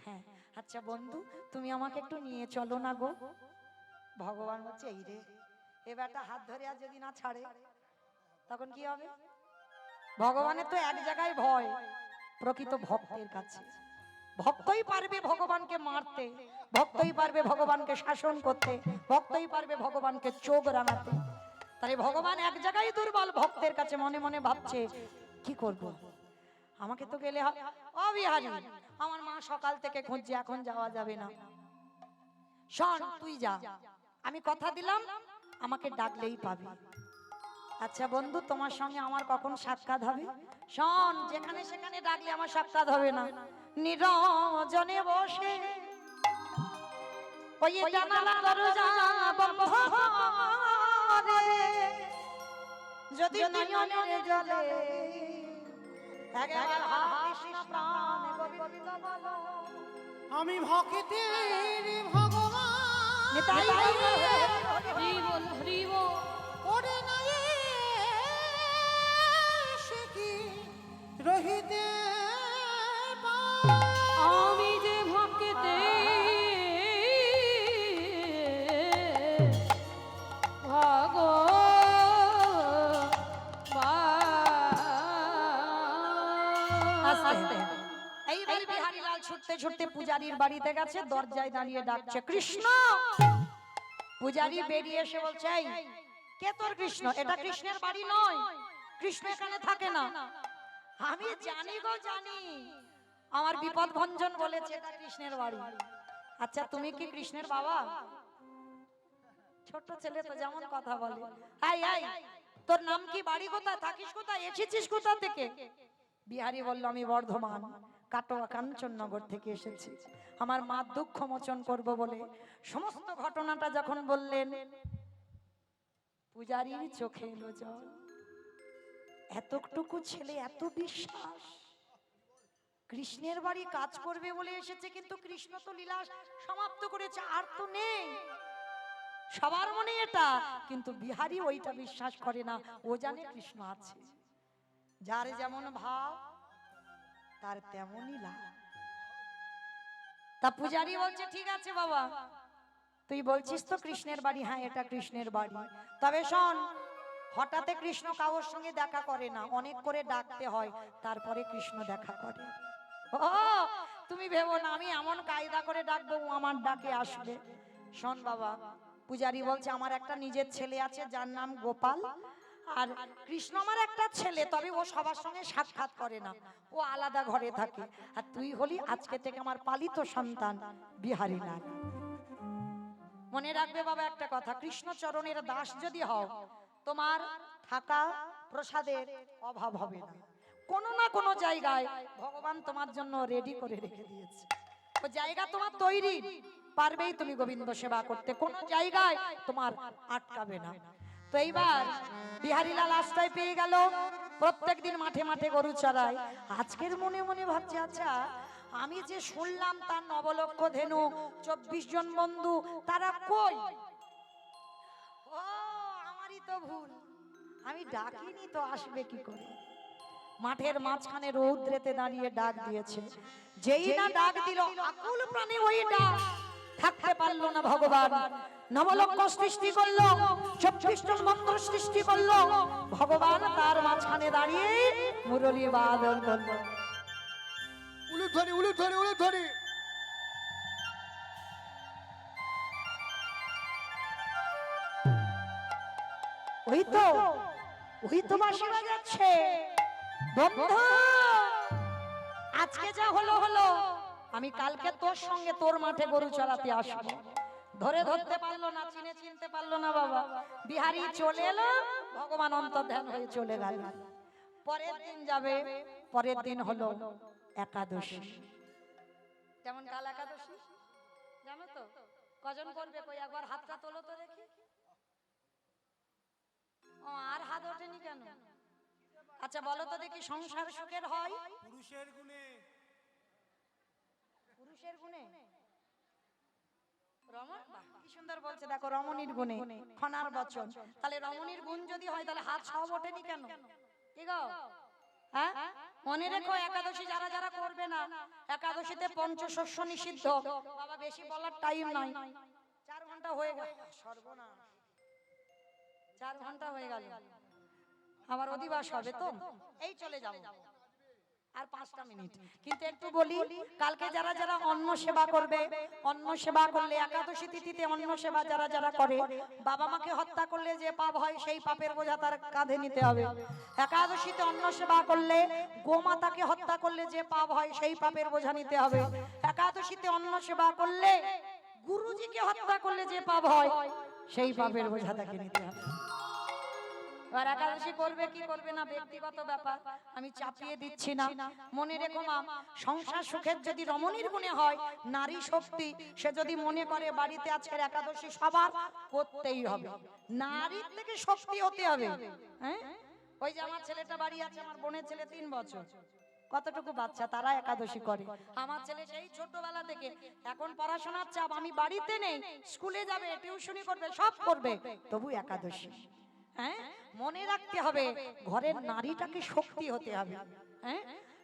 হ্যাঁ আচ্ছা বন্ধু তুমি আমাকে একটু নিয়ে চলো না গো ভগবান বলছে এই রে এবারটা হাত ধরে আর যদি না ছাড়ে তখন কি হবে ভগবানের তো এক জায়গায় ভয় প্রকৃত ভক্তের কাছে ভক্তই পারবে ভগবানকে মারতে ভক্তই পারবে ভগবানকে শাসন করতে ভক্তই পারবে ভগবানকে চোখ রাঙাতে তাই ভগবান এক জায়গায় দুর্বল ভক্তের কাছে মনে মনে ভাবছে কি করব আমাকে তো গেলে হবে ও বিহারী আমার মা সকাল থেকে খুঁজছে এখন যাওয়া যাবে না শোন তুই যা আমি কথা দিলাম আমাকে ডাকলেই পাবি আচ্ছা বন্ধু তোমার সঙ্গে আমার কখন সাক্ষাৎ হবে শোন যেখানে সেখানে ডাকলে আমার সাক্ষাৎ হবে না নিরজনে বসে ওই জানালা দরজা বন্ধ করে যদি নয়নের জলে একবার কৃষ্ণ প্রাণ গোবিন্দ বলো আমি ভক্তের ভগবান নিতাই হরি বল হরি বল ওরে নাই সে কি রহিতে আমি যে ভক্তে ভগবান ছুটতে ছুটতে পূজারীর বাড়িতে গেছে, দরজায় দাঁড়িয়ে ডাকছে কৃষ্ণ। পূজারী বেরিয়ে এসে বলছে, এই কে তোর কৃষ্ণ? এটা কৃষ্ণের বাড়ি নয়, কৃষ্ণ এখানে থাকে না। আমি জানি গো জানি, আমার বিপদ ভঞ্জন বলেছে এটা কৃষ্ণের বাড়ি। আচ্ছা তুমি কি কৃষ্ণের বাবা? ছোট ছেলে তো যেমন কথা বলে, এই এই তোর নাম কি, বাড়ি কোথায়, থাকিস কোথায়, এসেছিস কোথা থেকে? বিহারী বলল, আমি বর্ধমান কাটোয়া কাঞ্চননগর থেকে এসেছি, আমার মা দুঃখ মোচন করব বলে। সমস্ত ঘটনাটা যখন বললেন, পূজারীর চোখে এলো জল। এতটুকু ছেলে এত বিশ্বাস, কৃষ্ণের বাড়ি কাজ করবে বলে এসেছে, কিন্তু কৃষ্ণ তো লীলা সমাপ্ত করেছে, আর তো নেই। সবার মনে এটা, কিন্তু বিহারী ওইটা বিশ্বাস করে না, ও জানে কৃষ্ণ আছে। যার যেমন ভাব তার তেমনই লাভ। তা পূজারী বলছে, ঠিক আছে বাবা, তুই বলছিস তো কৃষ্ণের বাড়ি, হ্যাঁ এটা কৃষ্ণের বাড়ি, তবে শোন, হঠাৎ কৃষ্ণ কারোর সঙ্গে দেখা করে না, অনেক করে ডাকতে হয়, তারপরে কৃষ্ণ দেখা করে। ও তুমি ভেবো না আমি এমন কায়দা করে ডাকবো ও আমার ডাকে আসবে। শোন বাবা, পূজারী বলছে, আমার একটা নিজের ছেলে আছে যার নাম গোপাল, আর কৃষ্ণ আমার একটা ছেলে, তবে ও সবার সঙ্গে সাক্ষাৎ করে না, ও আলাদা ঘরে থাকে, আর তুই হলি আজকে থেকে আমার পালিত সন্তান বিহারী লাল। মনে রাখবে বাবা একটা কথা, কৃষ্ণ চরণের দাস যদি হও, তোমার থাকা প্রসাদের অভাব হবে না। কোনো না কোনো জায়গায় ভগবান তোমার জন্য রেডি করে রেখে দিয়েছে, ও জায়গা তোমার তৈরি, পারবেই তুমি গোবিন্দ সেবা করতে, কোনো জায়গায় তোমার আটকাবে না। তো এইবার বিহারীলাল আশ্রয় পেয়ে গেল, প্রত্যেকদিন মাঠে মাঠে গরু চড়ায়। আজকের মনে মনে ভাবছে, আচ্ছা আমি যে শুনলাম তার নবলক্ষ ধেনু 24 জন বন্ধু, তারা কই? ও আমারই তো ভুল, আমি ডাকিনি তো, আসবে কি করে? মাঠের মাঝখানে রৌদ্রেতে দাঁড়িয়ে ডাক দিয়েছে, যেই না ডাক দিল, আকুল প্রাণে ওই ডাক থাকতে পারলো না। ভগবান নবলক্ষ সৃষ্টি করলো, 24 জন বন্ধু সৃষ্টি করলো, ভগবান তার মাঝখানে দাঁড়িয়ে মুরলী বাদন করলো। উলুধ্বনি উলুধ্বনি উলুধ্বনি। ওই তো বাঁশি বাজাচ্ছে। বন্ধু আজকে যা হলো হলো, আমি কালকে তোর সঙ্গে তোর মাঠে গরু চড়াতে আসবো। ধরতে পারলো না, চিনতে পারলো না বাবা। বিহারী চলে এলো, ভগবান অন্তর্ধান হয়ে চলে গেল। পরের দিন যাবে, পরের দিন হলো একাদশী। যেমন কাল একাদশী জানো তো, কজন করবে? কই একবার হাতটা তোলো তো দেখি। ও আর হাত ওঠেনি কেন? আচ্ছা বলো তো দেখি, সংসার সুখের হয় পুরুষের গুণে। পুরুষের গুণে? রমণ বাহ, কি সুন্দর বলছে, দেখো রমণীর গুণে, খনার বচন। তাহলে রমণীর গুণ যদি হয়, তাহলে হাত সব ওঠেনি কেন? কি গো, হ্যাঁ? মনে রেখো, একাদশী যারা যারা করবে না, একাদশীতে পঞ্চশস্য নিষিদ্ধ। বাবা বেশি বলার টাইম নাই, 4 ঘন্টা হয়ে গেল। সর্বনাশ, 4 ঘন্টা হয়ে গেল, আবার অধিবাস হবে তো, এই চলে যাবো আর 5টা মিনিট। কিন্তু একটু বলি, কালকে যারা যারা অন্ন সেবা করবে, অন্ন সেবা করলে একাদশী তিথিতে অন্ন সেবা যারা যারা করে, বাবা মাকে হত্যা করলে যে পাপ হয়, সেই পাপের বোঝা তার কাঁধে নিতে হবে। একাদশীতে অন্ন সেবা করলে, গোমাতাকে হত্যা করলে যে পাপ হয়, সেই পাপের বোঝা নিতে হবে। একাদশীতে অন্ন সেবা করলে, গুরুজিকে হত্যা করলে যে পাপ হয়, সেই পাপের বোঝা তাকে নিতে হবে। আর একাদশী করবে কি করবে না ব্যক্তিগত ব্যাপার, আমি চাপিয়ে দিচ্ছি না। মনে রেখো মা, সংসার সুখের যদি রমণীর গুণে হয়, নারী শক্তি, সে যদি মনে করে বাড়িতে আজকের একাদশী সবার করতেই হবে, নারীর থেকে শক্তি হতে হবে। হ্যাঁ, ওই যে আমার ছেলেটা বাড়ি আছে, আমার বোনের ছেলে 3 বছর, কতটুকু বাচ্চা, তারা একাদশী করে। আমার ছেলে সেই ছোটবেলা থেকে, এখন পড়াশোনার চাপ, আমি বাড়িতে নেই, স্কুলে যাবে, টিউশনি করবে, সব করবে, তবু একাদশী। হ্যাঁ, মনে রাখতে হবে, ঘরের নারীটাকে শক্তি হতে হবে। হ্যাঁ,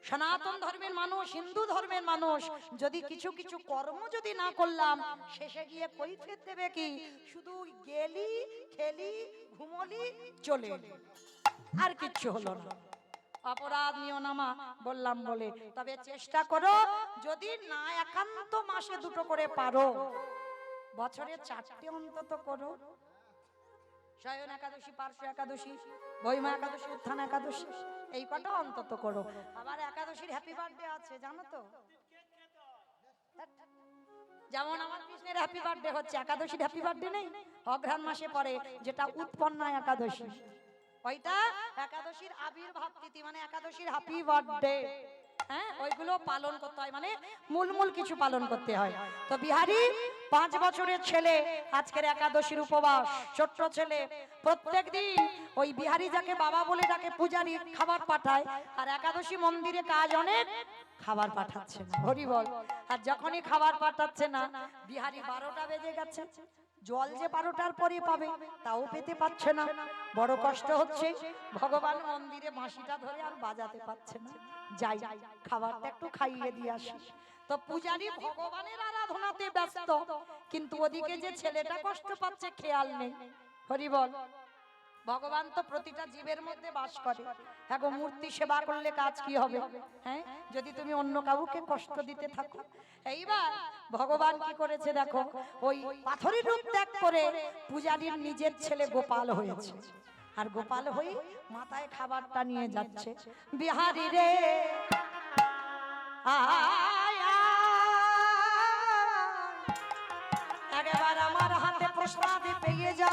সনাতন ধর্মের মানুষ, হিন্দু ধর্মের মানুষ, যদি কিছু কিছু কর্ম যদি না করলাম, শেষে গিয়ে কৈফিয়ত দেবে কি? শুধু গেলি, খেলি, ঘুমলি, চলে এলি, আর কিচ্ছু হলো না। অপরাধ নিও না মা বললাম বলে, তবে চেষ্টা করো যদি না একান্ত মাসে 2টো করে পারো, বছরে 4টে অন্তত করো। শয়ন একাদশী, পার্শ্ব একাদশী, বৈমা একাদশী, উত্থান একাদশী, এই কটা অন্তত করো। আবার একাদশীর হ্যাপি বার্থডে আছে জানো তো? যেমন আমার কৃষ্ণের হ্যাপি বার্থডে হচ্ছে, একাদশীর হ্যাপি বার্থডে নেই? অঘ্রাণ মাসে পড়ে যেটা উৎপন্না একাদশী, ওইটা একাদশীর আবির্ভাব তিথি, মানে একাদশীর হ্যাপি বার্থডে। হ্যাঁ, ওইগুলো পালন করতে হয়, মানে মূল কিছু পালন করতে হয়। তো বিহারি 5 বছরের ছেলে আজকের একাদশীর উপবাস, ছোট্ট ছেলে প্রত্যেক দিন ওই বিহারি যাকে বাবা বলে ডাকে পূজারি খাবার পাঠায়, আর একাদশী মন্দিরে কাজ অনেক, খাবার পাঠাচ্ছে না, হরি বল। আর যখনই খাবার পাঠাচ্ছে না, বিহারি 12টা বেজে গেছে, জল যে 12টার পরে পাবে তাও পেতে পারছে না, বড় কষ্ট হচ্ছে। ভগবান মন্দিরে বাঁশিটা ধরে আর বাজাতে পারছে না, যাই খাবারটা একটু খাইয়ে দিয়ে আসি। তো পূজারি ভগবানের আরাধনাতে ব্যস্ত, কিন্তু ওদিকে যে ছেলেটা কষ্ট পাচ্ছে খেয়াল নেই, হরি বল। ভগবান তো প্রতিটা জীবের মধ্যে বাস করে। এখন মূর্তি সেবা করলে কাজ কি হবে? হ্যাঁ, যদি তুমি অন্য কাউকে কষ্ট দিতে থাকো। এইবার ভগবান কি করেছে দেখো, ওই পাথরের রূপ ত্যাগ করে পূজারীর নিজের ছেলে গোপাল হয়েছে, আর গোপাল হয়ে মাথায় খাবারটা নিয়ে যাচ্ছে। বিহারি রে আয় একবার আমার হাতে প্রসাদ পেয়ে যা।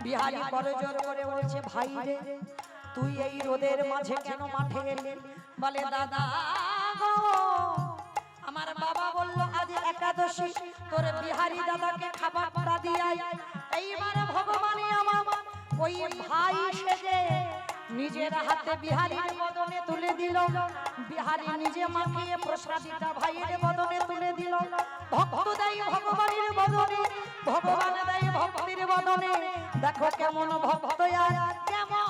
বিহারি বড় জোর করে বলছে, ভাই রে তুই এই রোদের মাঝে কেন মাঠে এলি? বলে দাদা গো, আমার বাবা বললো আজ একাদশী, তোর বিহারি দাদাকে খাবারটা দিয়াই। এইবার ভগবানই আমার ওই ভাই সেজে নিজের হাতে বিহারীর বদনে তুলে দিল। বিহারি নিজে মাখিয়ে প্রসাদীটা ভাইয়ের বদনে তুলে দিল। ভক্ত দেয় ভগবানের বদনে, ভগবান দেয় ভক্তির বদনে। দেখো কেমন ভক্ত আর কেমন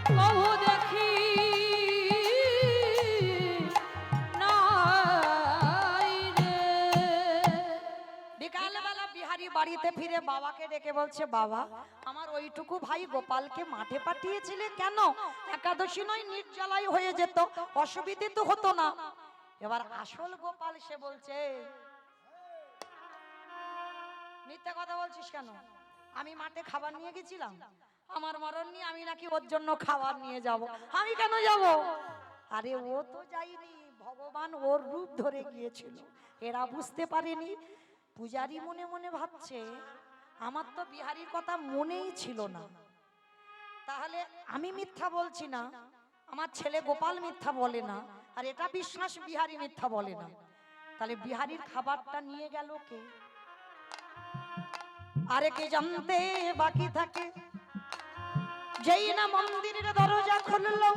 প্রভু দেখি নাই রে। বিকালবেলা বিহারি বাড়িতে ফিরে বাবাকে ডেকে বলছে, বাবা আমার ওইটুকু ভাই গোপালকে মাঠে পাঠিয়েছিলে কেন? একাদশী নয় নির্জলাই হয়ে যেত, অসুবিধে তো হতো না। এবার আসল গোপাল সে বলছে, মিথ্যা কথা বলছিস কেন? আমি মাঠে খাবার নিয়ে গেছিলাম, আমার মরণ নিয়ে আমি নাকি ওর জন্য খাবার নিয়ে যাব, আমি কেন যাব? আরে ও তো যায়নি, ভগবান ওর রূপ ধরে গিয়েছিল, এরা বুঝতে পারেনি। পূজারি মনে মনে ভাবছে, আমার তো বিহারীর কথা মনেই ছিল না, তাহলে আমি মিথ্যা বলছি না, আমার ছেলে গোপাল মিথ্যা বলে না, আর এটা বিশ্বাস বিহারী মিথ্যা বলে না, তাহলে বিহারীর খাবারটা নিয়ে গেল কে? আরে কে জানতে বাকি থাকে, যেই না মন্দিরের দরজা খুললো,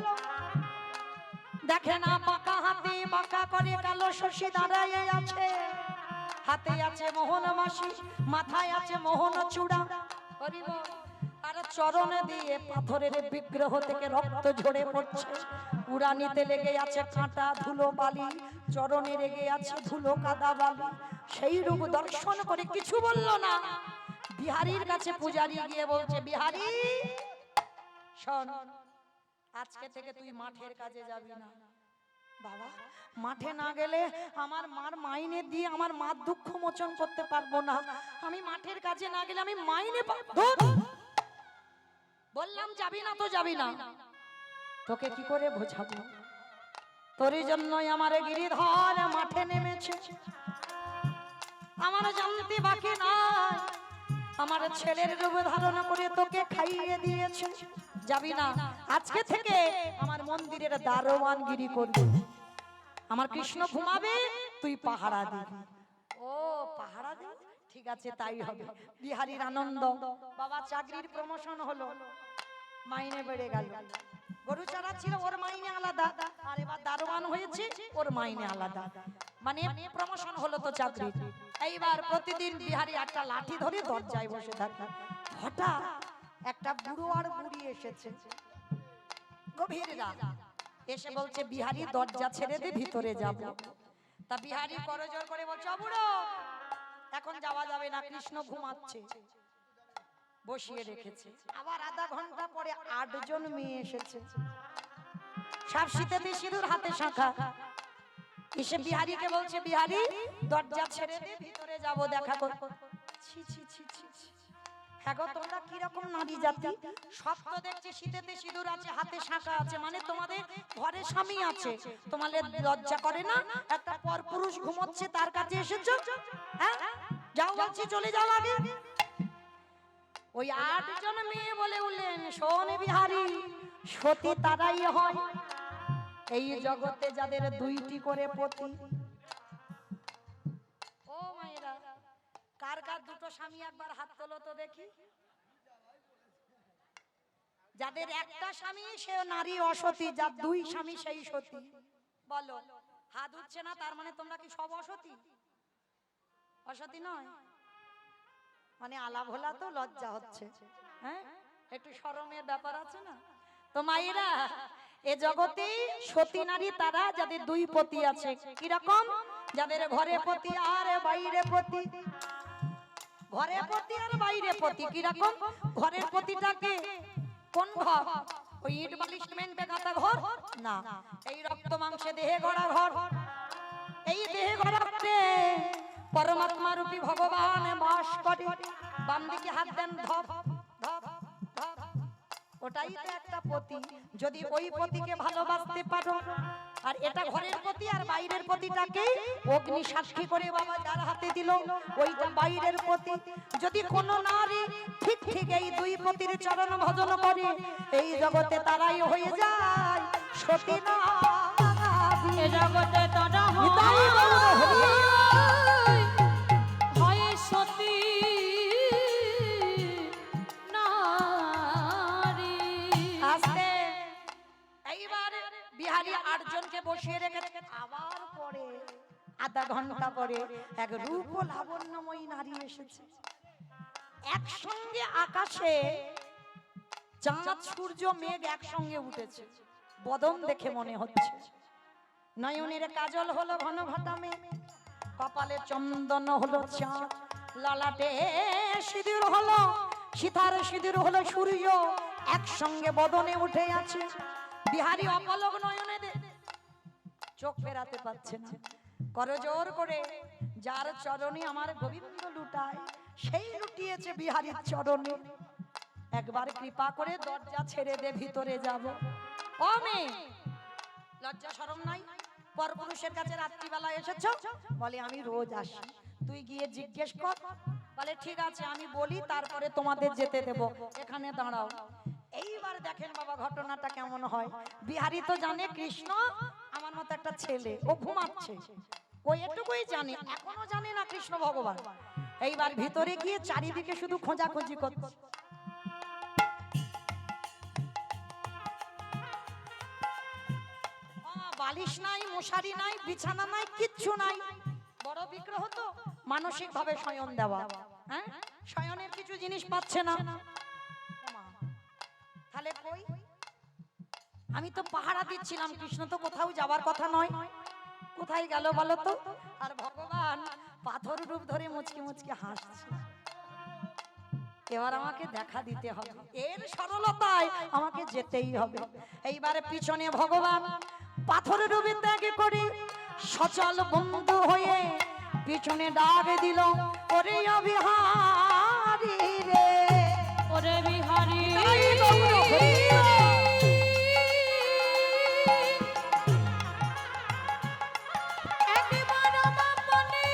দেখে না বাঁকা হাতে বাঁকা করে কালো শশী দাঁড়ায় আছে, হাতে আছে মোহন মাসি, মাথায় আছে মোহন চূড়া, আর চরণে দিয়ে পাথরের বিগ্রহ থেকে রক্ত ঝরে পড়ছে, উড়ানিতে লেগে আছে কাঁটা ধুলো বালি, চরণে লেগে আছে ধুলো কাদা বালি। সেই রূপ দর্শন করে কিছু বলল না। বিহারীর কাছে পূজারি গিয়ে বলছে, বিহারী শোন, আজকে থেকে তুই মাঠের কাজে যাবি না। বাবা মাঠে না গেলে আমার মার মাইনে দিয়ে আমার মার দুঃখ মোচন করতে পারবো না, আমি মাঠের কাজে না গেলে আমি মাইনে বললাম যাবি না তো যাবি না, তোকে কি করে বোঝাবো? তোর জন্যই আমার গিরিধর মাঠে নেমেছে, আমার জানতে বাকি নাই, আমার ছেলের রূপ ধারণ করে তোকে খাইয়ে দিয়েছে, যাবি না। আজকে থেকে আমার মন্দিরের দারোয়ানগিরি করবি, আমার কৃষ্ণ ঘুমাবে তুই পাহারা দিবি। ও পাহারা দিবি, ঠিক আছে তাই হবে। বিহারীর আনন্দ, বাবা চাকরির প্রমোশন হলো, মাইনে বেড়ে গেল। গরু চারা ছিল ওর মাইনে আলাদা, আর এবার দারোয়ান হয়েছে ওর মাইনে আলাদা, মানে প্রমোশন হলো তো চাকরি। এইবার প্রতিদিন বিহারী একটা লাঠি ধরে দরজায় বসে থাকে। হঠাৎ একটা বুড়ো আর বুড়ি এসেছে, গভীর রাত, এসে বলছে, বিহারী দরজা ছেড়ে দে, ভিতরে যাব। তা বিহারি করজোর করে বলছে বুড়ো এখন যাওয়া যাবে না, কৃষ্ণ ঘুমাচ্ছে, বসিয়ে রেখেছে। আবার আধা ঘন্টা পরে 8 জন মেয়ে এসেছে, সব শীতেতে সিঁদুর, হাতে শাঁখা। এসে বিহারীকে বলছে বিহারী দরজা ছেড়ে দে, ভিতরে যাব দেখা করব। ছি ছি ছি ছি ছি। হ্যাঁ গো, তোমরা কিরকম নারী জাতি, সব তো দেখছি শীতেতে সিঁদুর আছে, হাতে শাঁখা আছে, মানে তোমাদের ঘরে স্বামী আছে, তোমাদের লজ্জা করে না? একটা পরপুরুষ ঘুমোচ্ছে তার কাছে এসেছো? হ্যাঁ যাও বলছি, চলে যাও আগে। ওই 8 জন মেয়ে বলে উঠলেন শোন বিহারী, সতী তারাই হয় এই জগতে যাদের 2টি করে পতি। ও মায়েরা, কার কার 2টো স্বামী একবার হাত তোলো তো দেখি। যাদের একটা স্বামী সে নারী অসতী, যার 2 স্বামী সেই সতী। বলো, হাত উঠছে না, তার মানে তোমরা কি সব অসতী? অসতী নয় মানে আলাপ হলা তো লজ্জা হচ্ছে, হ্যাঁ একটু শরমের ব্যাপার আছে না। তো মায়েরা, এ জগতে সতী নারী তারা যাদের 2 পতি আছে। কিরকম? যাদের ঘরে পতি আর বাইরে পতি। ঘরে পতি আর বাইরে পতি। কিরকম? ঘরের পতিটাকে কোন ঘর? ওই ইট বালি সিমেন্টে গাঁথা ঘর না, এই রক্ত মাংসে দেহে গড়া ঘর। এই দেহে গড়াতে পরমাত্মা রূপী ভগবান বাস করে। বাম দিকে হাত দেন, ধপ ধপ ধপ, ওটাই তো একটা পতি। যদি ওই পতিকে ভালোবাসতে পারো, আর এটা ঘরের পতি আর বাইরের পতিটাকে অগ্নি সাক্ষী করে বাবা যার হাতে দিল, ওইটা বাইরের পতি। যদি কোনো নারী ঠিক ঠিক এই 2 পতির চরণ ভজন করে, এই জগতে তারাই হয়ে যায় সতী নারী। এ জগতে তারা নিতাই গৌর হরি। হয় সতী নারী। আস্তে। এইবার বিহারী 8 জনকে বসিয়ে রেখে আবার পরে আধা ঘন্টা পরে এক রূপ ও লাবণ্যময়ী নারী এসেছে। একসঙ্গে আকাশে চাঁদ সূর্য মেঘ একসঙ্গে উঠেছে, বদন দেখে মনে হচ্ছে। নয়নের কাজল হলো ঘন ঘটা মেঘ, কপালে চন্দন হলো চাঁদ, ললাটে সিঁদুর হলো, সীতার সিঁদুর হলো সূর্য, একসঙ্গে বদনে উঠে আছে। বিহারী অপলক নয়নে চোখ ফেরাতে পারছে না, করজোর করে যার চরণে আমার গোবিন্দ লুটায়, সেই লুটিয়েছে বিহারীর চরণে। একবার কৃপা করে দরজা ছেড়ে দে, ভিতরে যাব। ও মেয়ে, লজ্জা শরম নাই? পরপুরুষের কাছে রাত্রিবেলা এসেছো? বলে আমি রোজ আসি। তুই গিয়ে জিজ্ঞেস কর। বলে ঠিক আছে, আমি বলি, তারপরে তোমাদের যেতে দেব, এখানে দাঁড়াও। এইবার দেখেন বাবা ঘটনাটা কেমন হয়। বিহারী তো জানে কৃষ্ণ আমার মতো একটা ছেলে, ও ঘুমাচ্ছে, ও এটুকুই জানে, এখনো জানে না কৃষ্ণ ভগবান। এইবার ভিতরে গিয়ে চারিদিকে শুধু খোঁজাখুঁজি করছে। বালিশ নাই, মশারি নাই, বিছানা নাই, কিচ্ছু নাই। বড় বিগ্রহ তো, মানসিক ভাবে শয়ন দেওয়া, হ্যাঁ শয়নের কিছু জিনিস পাচ্ছে না। তাহলে কই? আমি তো পাহারা দিচ্ছিলাম, কৃষ্ণ তো কোথাও যাবার কথা নয়, কোথায় গেল বলো তো? আর ভগবান পাথর রূপ ধরে মুচকি মুচকি হাসছে। এবার আমাকে দেখা দিতে হবে, এর সরলতায় আমাকে যেতেই হবে। এইবারে পিছনে ভগবান পাথর রূপে ত্যাগ করে সচল বন্ধু হয়ে পিছনে ডাক দিল, ওরে বিহারী রে, ওরে বিহারী। তাই গৌর হরি। একবার আমার মনে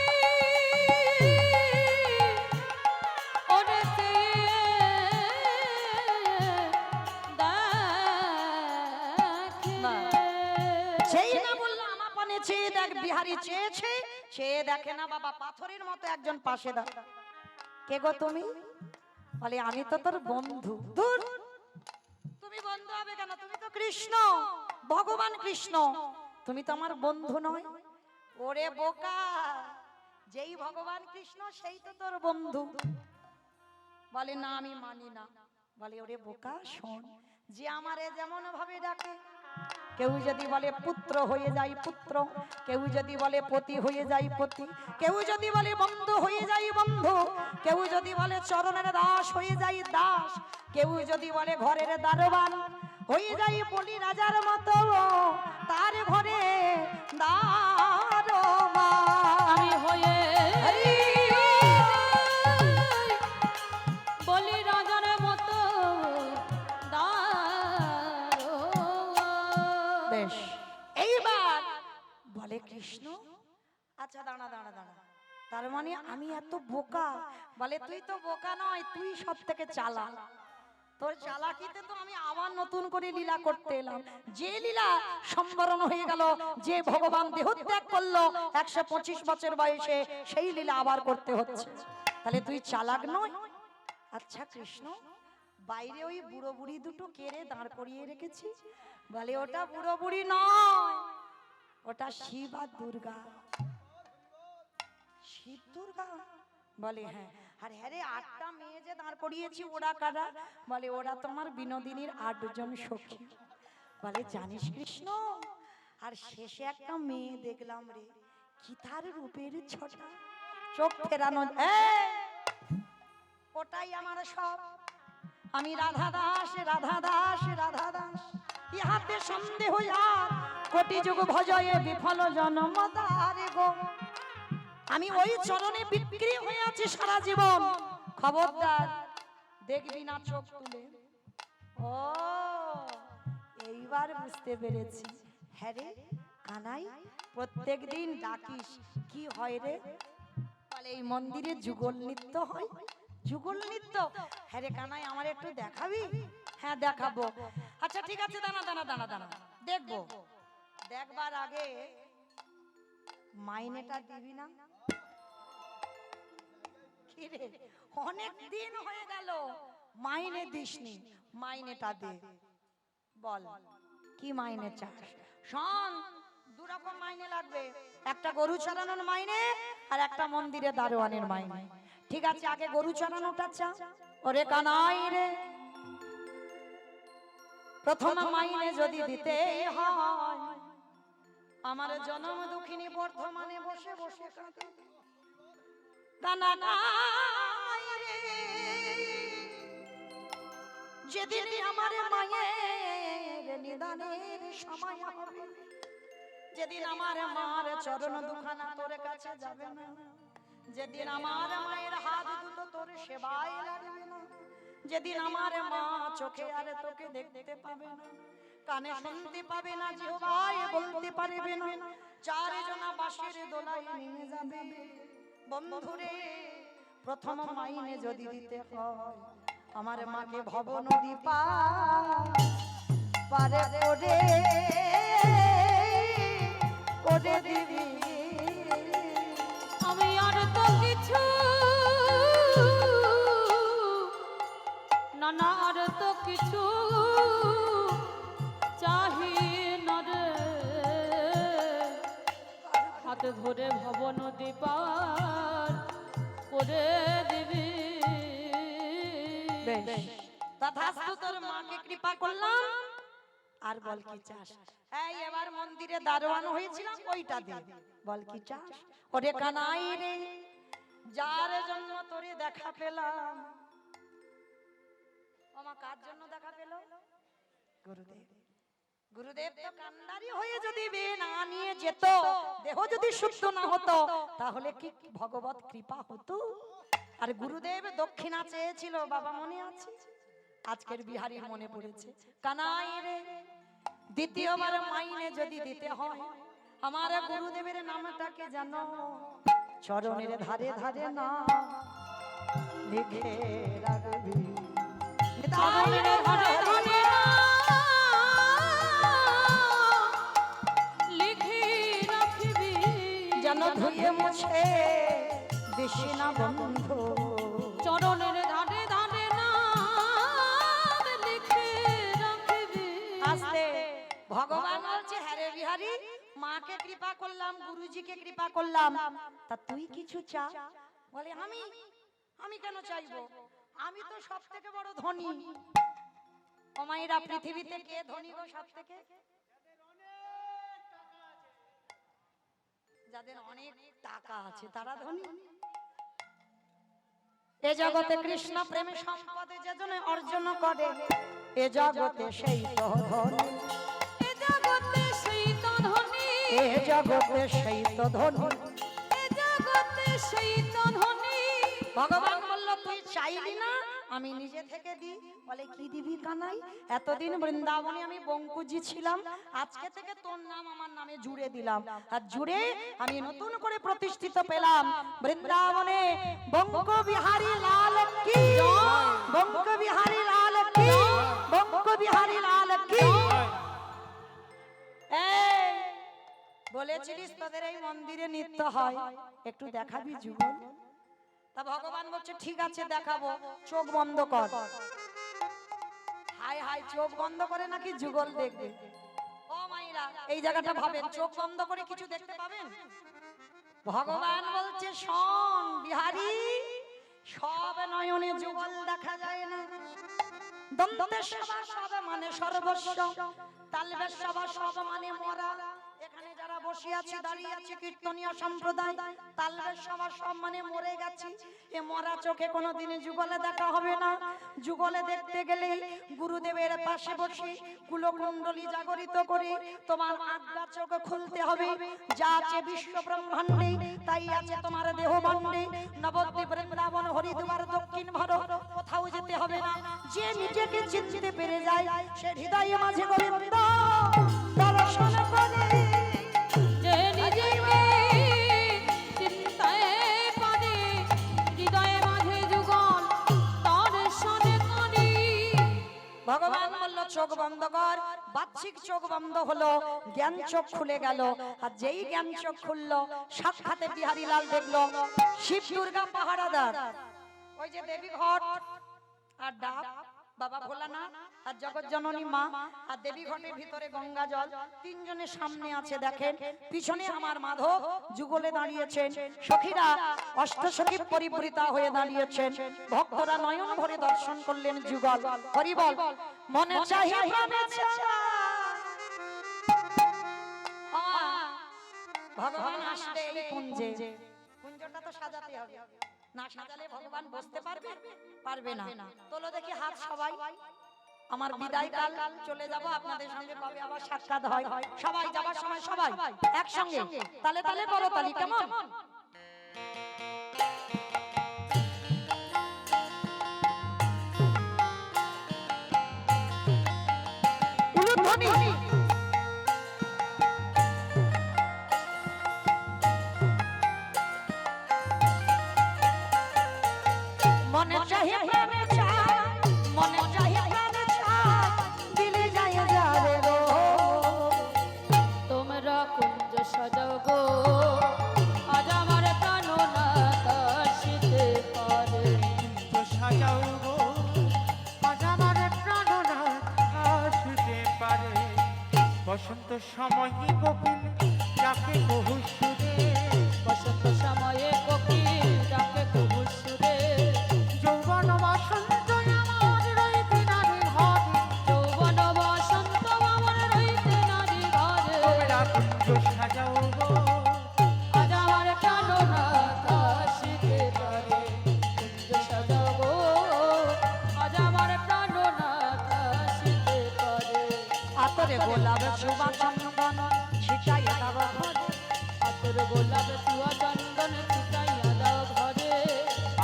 ওরে সেই না বললো আমার পানে চেয়ে দেখ। বিহারী চেয়েছে, চেয়ে দেখে না বাবা পাথরের মতো একজন পাশে দাঁড়া। কে গো তুমি? বলে আমি তো তোর বন্ধু। দূর, তুমি বন্ধু হবে কেন? তুমি তো কৃষ্ণ, ভগবান কৃষ্ণ, তুমি তো আমার বন্ধু নয়। ওরে বোকা, যেই ভগবান কৃষ্ণ সেই তো তোর বন্ধু। বলে না আমি মানি না। বলে ওরে বোকা শোন, যে আমারে যেমন ভাবে ডাকে কেউ যদি বলে পুত্র হয়ে যাই পুত্র, কেউ যদি বলে পতি হয়ে যাই পতি, কেউ যদি বলে বন্ধু হয়ে যাই বন্ধু, কেউ যদি বলে চরণের দাস হয়ে যাই দাস, কেউ যদি বলে ঘরের দারোয়ান হয়ে যাই বলি রাজার মতো তার ঘরে দারোয়ান। আমি হয়ে বলি রাজার মতো দারোয়ান। বেশ, এইবার বলে কৃষ্ণ আচ্ছা দাঁড়া দাঁড়া দাঁড়া, তার মানে আমি এত বোকা? বলে তুই তো বোকা নয়, তুই সব থেকে চালাক। তোর চালাকিতে তো আমি আবার নতুন করে লীলা করতে এলাম। যে লীলা সম্বরণ হয়ে গেল, যে ভগবান দেহত্যাগ করলো 125 বছর বয়সে, সেই লীলা আবার করতে হচ্ছে। তাহলে তুই চালাক নয়? আচ্ছা কৃষ্ণ, বাইরে ওই বুড়ো বুড়ি দুটো কেড়ে দাঁড় করিয়ে রেখেছি, বলে ওটা বুড়ো বুড়ি নয়, ওটা শিব আর দুর্গা। শিব দুর্গা? বলে হ্যাঁ। আর হ্যাঁ রে, 8টা মেয়ে যে দাঁড় করিয়েছি ওরা কারা? বলে ওরা তোমার বিনোদিনীর 8 জন সখী। বলে জানিস কৃষ্ণ, আর শেষে একটা মেয়ে দেখলাম রে, কি তার রূপের ছটা, চোখ ফেরানো, ওটাই আমার সব। আমি রাধা দাস রাধা দাস রাধা দাস, ইহাতে সন্দেহ আর কোটি যুগ ভজয়ে বিফল জন্ম তারে গো। আমি ওই চরণে বিক্রি হয়ে আছি সারা জীবন, খবরদার দেখবি না চোখ তুলে। ও এইবার বুঝতে পেরেছি। হ্যাঁ রে কানাই, প্রত্যেক দিন ডাকিস, কি হয় রে? বলে এই মন্দিরে যুগল নৃত্য হয়। যুগল নৃত্য? হ্যাঁ রে কানাই, আমার একটু দেখাবি? হ্যাঁ দেখাবো। আচ্ছা ঠিক আছে, দাঁড়া দাঁড়া দাঁড়া দাঁড়া, দেখবো। দেখবার আগে মাইনেটা দিবি না? কি রে, অনেক দিন হয়ে গেল মাইনে দিসনি, মাইনেটা দে। বল কি মাইনে চাস? শোন, 2 রকম মাইনে লাগবে, একটা গরু চড়ানোর মাইনে আর একটা মন্দিরে দারোয়ানের মাইনে। ঠিক আছে, আগে গরু চড়ানোটা চা। ওরে কানাই রে, প্রথম মাইনে যদি দিতে হয়, আমার জনম দুঃখিনী বর্ধমানে বসে বসে কাঁদে। কানাই রে, যেদিন আমার মায়ের নিদানের সময় হবে, যেদিন আমার মার চরণ দুখানা তোর কাছে যাবে না, যেদিন আমার মায়ের হাত দুটো তোর সেবায় লাগবে না, যেদিন আমার মা চোখে আর তোকে দেখতে পাবে না, কানে শুনতে পাবে না, জিহ্বায় বলতে পারবে না, 4 জনা বাঁশির দোলায় নিয়ে যাবে। বন্ধুরে, প্রথম মাইনে যদি দিতে হয়, আমার মাকে ভব নদী পারে করে করে দিবি। আমি আর তো কিছু না, না আর তো কিছু চাহি না রে, হাত ধরে ভব নদী পার করে দিবি। বেশ, তথাস্তু, তোর মাকে কৃপা করলাম। আর বল কি চাস? এই এবার মন্দিরে দারোয়ান হয়েছিলাম, ওইটা দে। বল কি চাস? ওরে কানাই রে, যার জন্য তোরে দেখা পেলাম, আমার কার জন্য দেখা পেল? গুরুদেব। গুরুদেব তো কান্ডারি হয়ে যদি বে না নিয়ে যেত, দেহ যদি শুদ্ধ না হতো, তাহলে কি ভগবত কৃপা হতো? আর গুরুদেব দক্ষিণা চেয়েছিল, বাবা মনে আছে? আজকের বিহারীর মনে পড়েছে। কানাই রে, দ্বিতীয়বার মাইনে যদি দিতে হয়, আমার গুরুদেবের নামটাকে জানো, চরণের ধারে ধারে না লিখে রাখবি। চরণের ধারে ধারে লিখে রাখবি, যেন ধুয়ে মুছে দিস না বন্ধু। চরণের ধারে ধারে নাম লিখে রাখবি। আস্তে, ভগবান বলছে হ্যাঁ রে বিহারী, মাকে কৃপা করলাম, গুরুজিকে কৃপা করলাম, তা তুই কিছু চা। বলে আমি কেন চাইবো? আমি তো সব থেকে বড় ধনী। ও মায়েরা, পৃথিবীতে কে ধনী গো সব থেকে? যাদের অনেক টাকা আছে তারা ধনী। এ জগতে কৃষ্ণ প্রেমে সম্পদে যে জনে অর্জন করে, এ জগতে সেই তো ধনী, এ জগতে সেই তো ধনী, এ জগতে সেই তো ধনী। এ জগতে সেই তো ধনী। ভগবান বলল তুই চাইলি না, আমি নিজে থেকে দিই। বলে কি দিবি কানাই? এতদিন বৃন্দাবনে আমি বঙ্কুজি ছিলাম, আজকে থেকে তোর নাম আমার নামে জুড়ে দিলাম, আর জুড়ে আমি নতুন করে প্রতিষ্ঠিত পেলাম বৃন্দাবনে। বঙ্ক বিহারী লাল কি, বঙ্ক বিহারী লাল কি, বঙ্ক বিহারী লাল কি। এই বলেছিলিস তোদের এই মন্দিরে নৃত্য হয়, একটু দেখাবি যুগল? তা ভগবান বলছে ঠিক আছে দেখাবো, চোখ বন্ধ কর। হাই হাই, চোখ বন্ধ করে নাকি যুগল দেখবে? ও মাইরা, এই জায়গাটা ভাবেন, চোখ বন্ধ করে কিছু দেখতে পাবেন? ভগবান বলছে শোন বিহারী, সব নয়নে যুগল দেখা যায় না। দন্তের সভা সব মানে সর্বস্ব, তালবের সভা সব মানে মরা। এখানে যারা বসে আছে দাঁড়িয়ে আছে কীর্তনীয় সম্প্রদায়, তালবের সভা সব মানে মরে গেছে। এ মরা চোখে কোনোদিনে যুগলে দেখা হবে না। যুগলে দেখতে গেলে গুরুদেবের পাশে বসে কুলকুণ্ডলী জাগরিত করে তোমার আজ্ঞা চোখ খুলতে হবে। যা আছে বিশ্ব ব্রহ্মাণ্ডে তাই আছে তোমার দেহ ভাণ্ডে। নবদ্বীপ, বৃন্দাবন, হরিদ্বার, দক্ষিণ ভারত কোথাও যেতে হবে না। যে নিজেকে চিনতে পেরে যায় সে হৃদয়ে মাঝে গোবিন্দ দর্শন করে। যে নিজেকে চিন্তায় পারে, হৃদয়ে মাঝে যুগল দর্শন করি। ভগবান বলল চোখ বন্ধ কর। বাহ্যিক চোখ বন্ধ হলো, জ্ঞান চোখ খুলে গেল। আর যেই জ্ঞান চোখ খুললো, সাক্ষাতে বিহারী লাল দেখলো শিব দুর্গা পাহারাদার, ওই যে দেবী ঘট আর ডাব, বাবা ভোলানাথ আর জগৎ জননী মা, আর দেবী ঘটের ভিতরে গঙ্গা জল, তিনজনের সামনে আছে। দেখেন পিছনে আমার মাধব যুগলে দাঁড়িয়েছেন, সখীরা অষ্টসখী পরিবৃতা হয়ে দাঁড়িয়েছেন। ভক্তরা নয়ন ভরে দর্শন করলেন যুগল। হরি বল, মনে চাহে প্রাণে চায়। ভগবান আসবে এই কুঞ্জে, কুঞ্জটা তো সাজাতে হবে, না সাজালে ভগবান বসতে পারবে? পারবে না। তোলো দেখি হাত সবাই। আমার বিদায় কাল চলে যাব, আপনাদের সঙ্গে কবে আবার সাক্ষাৎ হয়। সবাই যাবার সময় সবাই একসঙ্গে তালে তালে করো তালি, কেমন? উলুধ্বনি। মনে চাহে প্রাণে চায়, মনে চাহে প্রাণে চায়, দিলে যায় যাবে গো। তোমরা কুঞ্জ সাজাও গো, আজ আমার প্রাণনাথ আসিতে পারে। তো সাজাও গো, আজ আমার প্রাণনাথ আসিতে পারে। বসন্ত সময় কোকিল ডাকে বহু সুরে, বসন্ত সময়ে কোকিল ডাকে কবু সুরে। যৌবন বসন্ত আমার রইতে নারী ঘরে। যৌবন বসন্ত আমার রইতে নারী ঘরে। তোমরা কুঞ্জ সাজাও গো, আজ আমার প্রাণনাথ আসিতে পারে। কুঞ্জ সাজাও গো, আজ আমার প্রাণনাথ আসিতে পারে। আতরে গোলাপ সুবা চন্দন ছিটাইয়া দাও ঘরে। আতর গোলাপ চুয়া চন্দন ছিটাইয়া দাও ঘরে।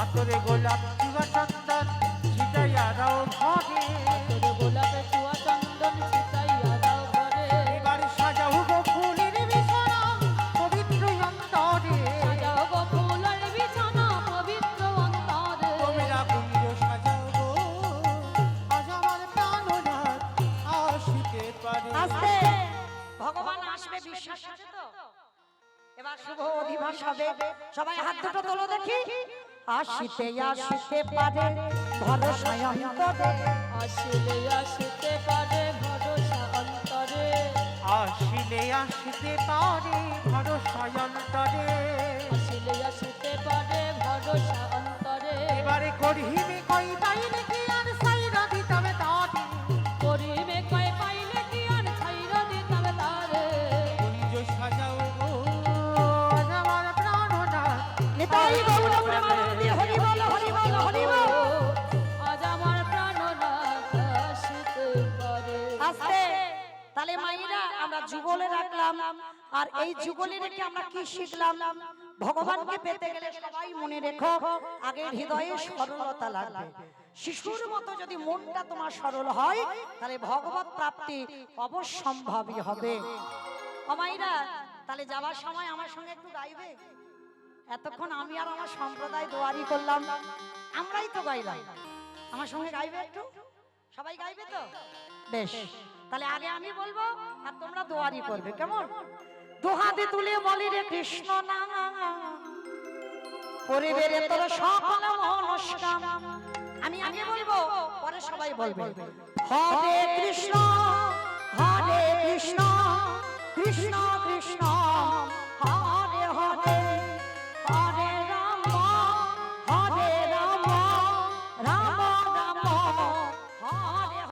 আতরে গোলাপ চুয়া চন্দন ছিটাইয়া দাও ঘরে। আতর গোলাপ চুয়া চন্দন ছিটাইয়া দাও ঘরে। এবার সাজাও গো ফুলের বিছানা পবিত্র অন্তরে। সাজাও গো ফুলের বিছানা পবিত্র অন্তরে। তোমরা কুঞ্জ সাজাও গো, আজ আমার প্রাণনাথ আসিতে পারে। আস্তে, ভগবান আসবে বিশ্বাস আছে তো? এবার শুভ অধিবাস হবে, সবাই হাত দুটো তোলো দেখি। আসিতে আসিতে পারে ভরসা অন্তরে। আসিলে আসিতে পারে ভরসা অন্তরে। আসিলে আসিতে পারে ভরসা অন্তরে। আসিলে আসিতে পারে ভরসা অন্তরে। এবারে করিবে কই তাইলে কি আর সাইরা দিতাবে তারে। করিবে কয় পাইলে কি আর ছাইরা দিতাম তারে। কুঞ্জ সাজাও গো, আজ যুগলে রাখলাম। আর এই যুগলে রেখে আমরা কি শিখলাম? ভগবানকে পেতে গেলে সবাই মনে রেখো, আগে হৃদয়ে সরলতা লাগবে। শিশুর মতো যদি মনটা তোমার সরল হয়, তাহলে ভগবত প্রাপ্তি অবশ্যম্ভাবী হবে। অমাইরা, তাহলে যাবার সময় আমার সঙ্গে একটু গাইবে? এতক্ষণ আমি আর আমার সম্প্রদায় দোয়ারি করলাম, আমরাই তো গাইলাম, আমার সঙ্গে গাইবে একটু? সবাই গাইবে তো? বেশ, তাহলে আগে আমি বলবো আর তোমরা দোয়ারি করবে, কেমন? দুহাতে তুলে বলি রে কৃষ্ণ নাম, পরিবেরে তোর সকল মনস্কাম। আমি আগে বলবো, পরে সবাই বলবে। হরে কৃষ্ণ কৃষ্ণ কৃষ্ণ, হরে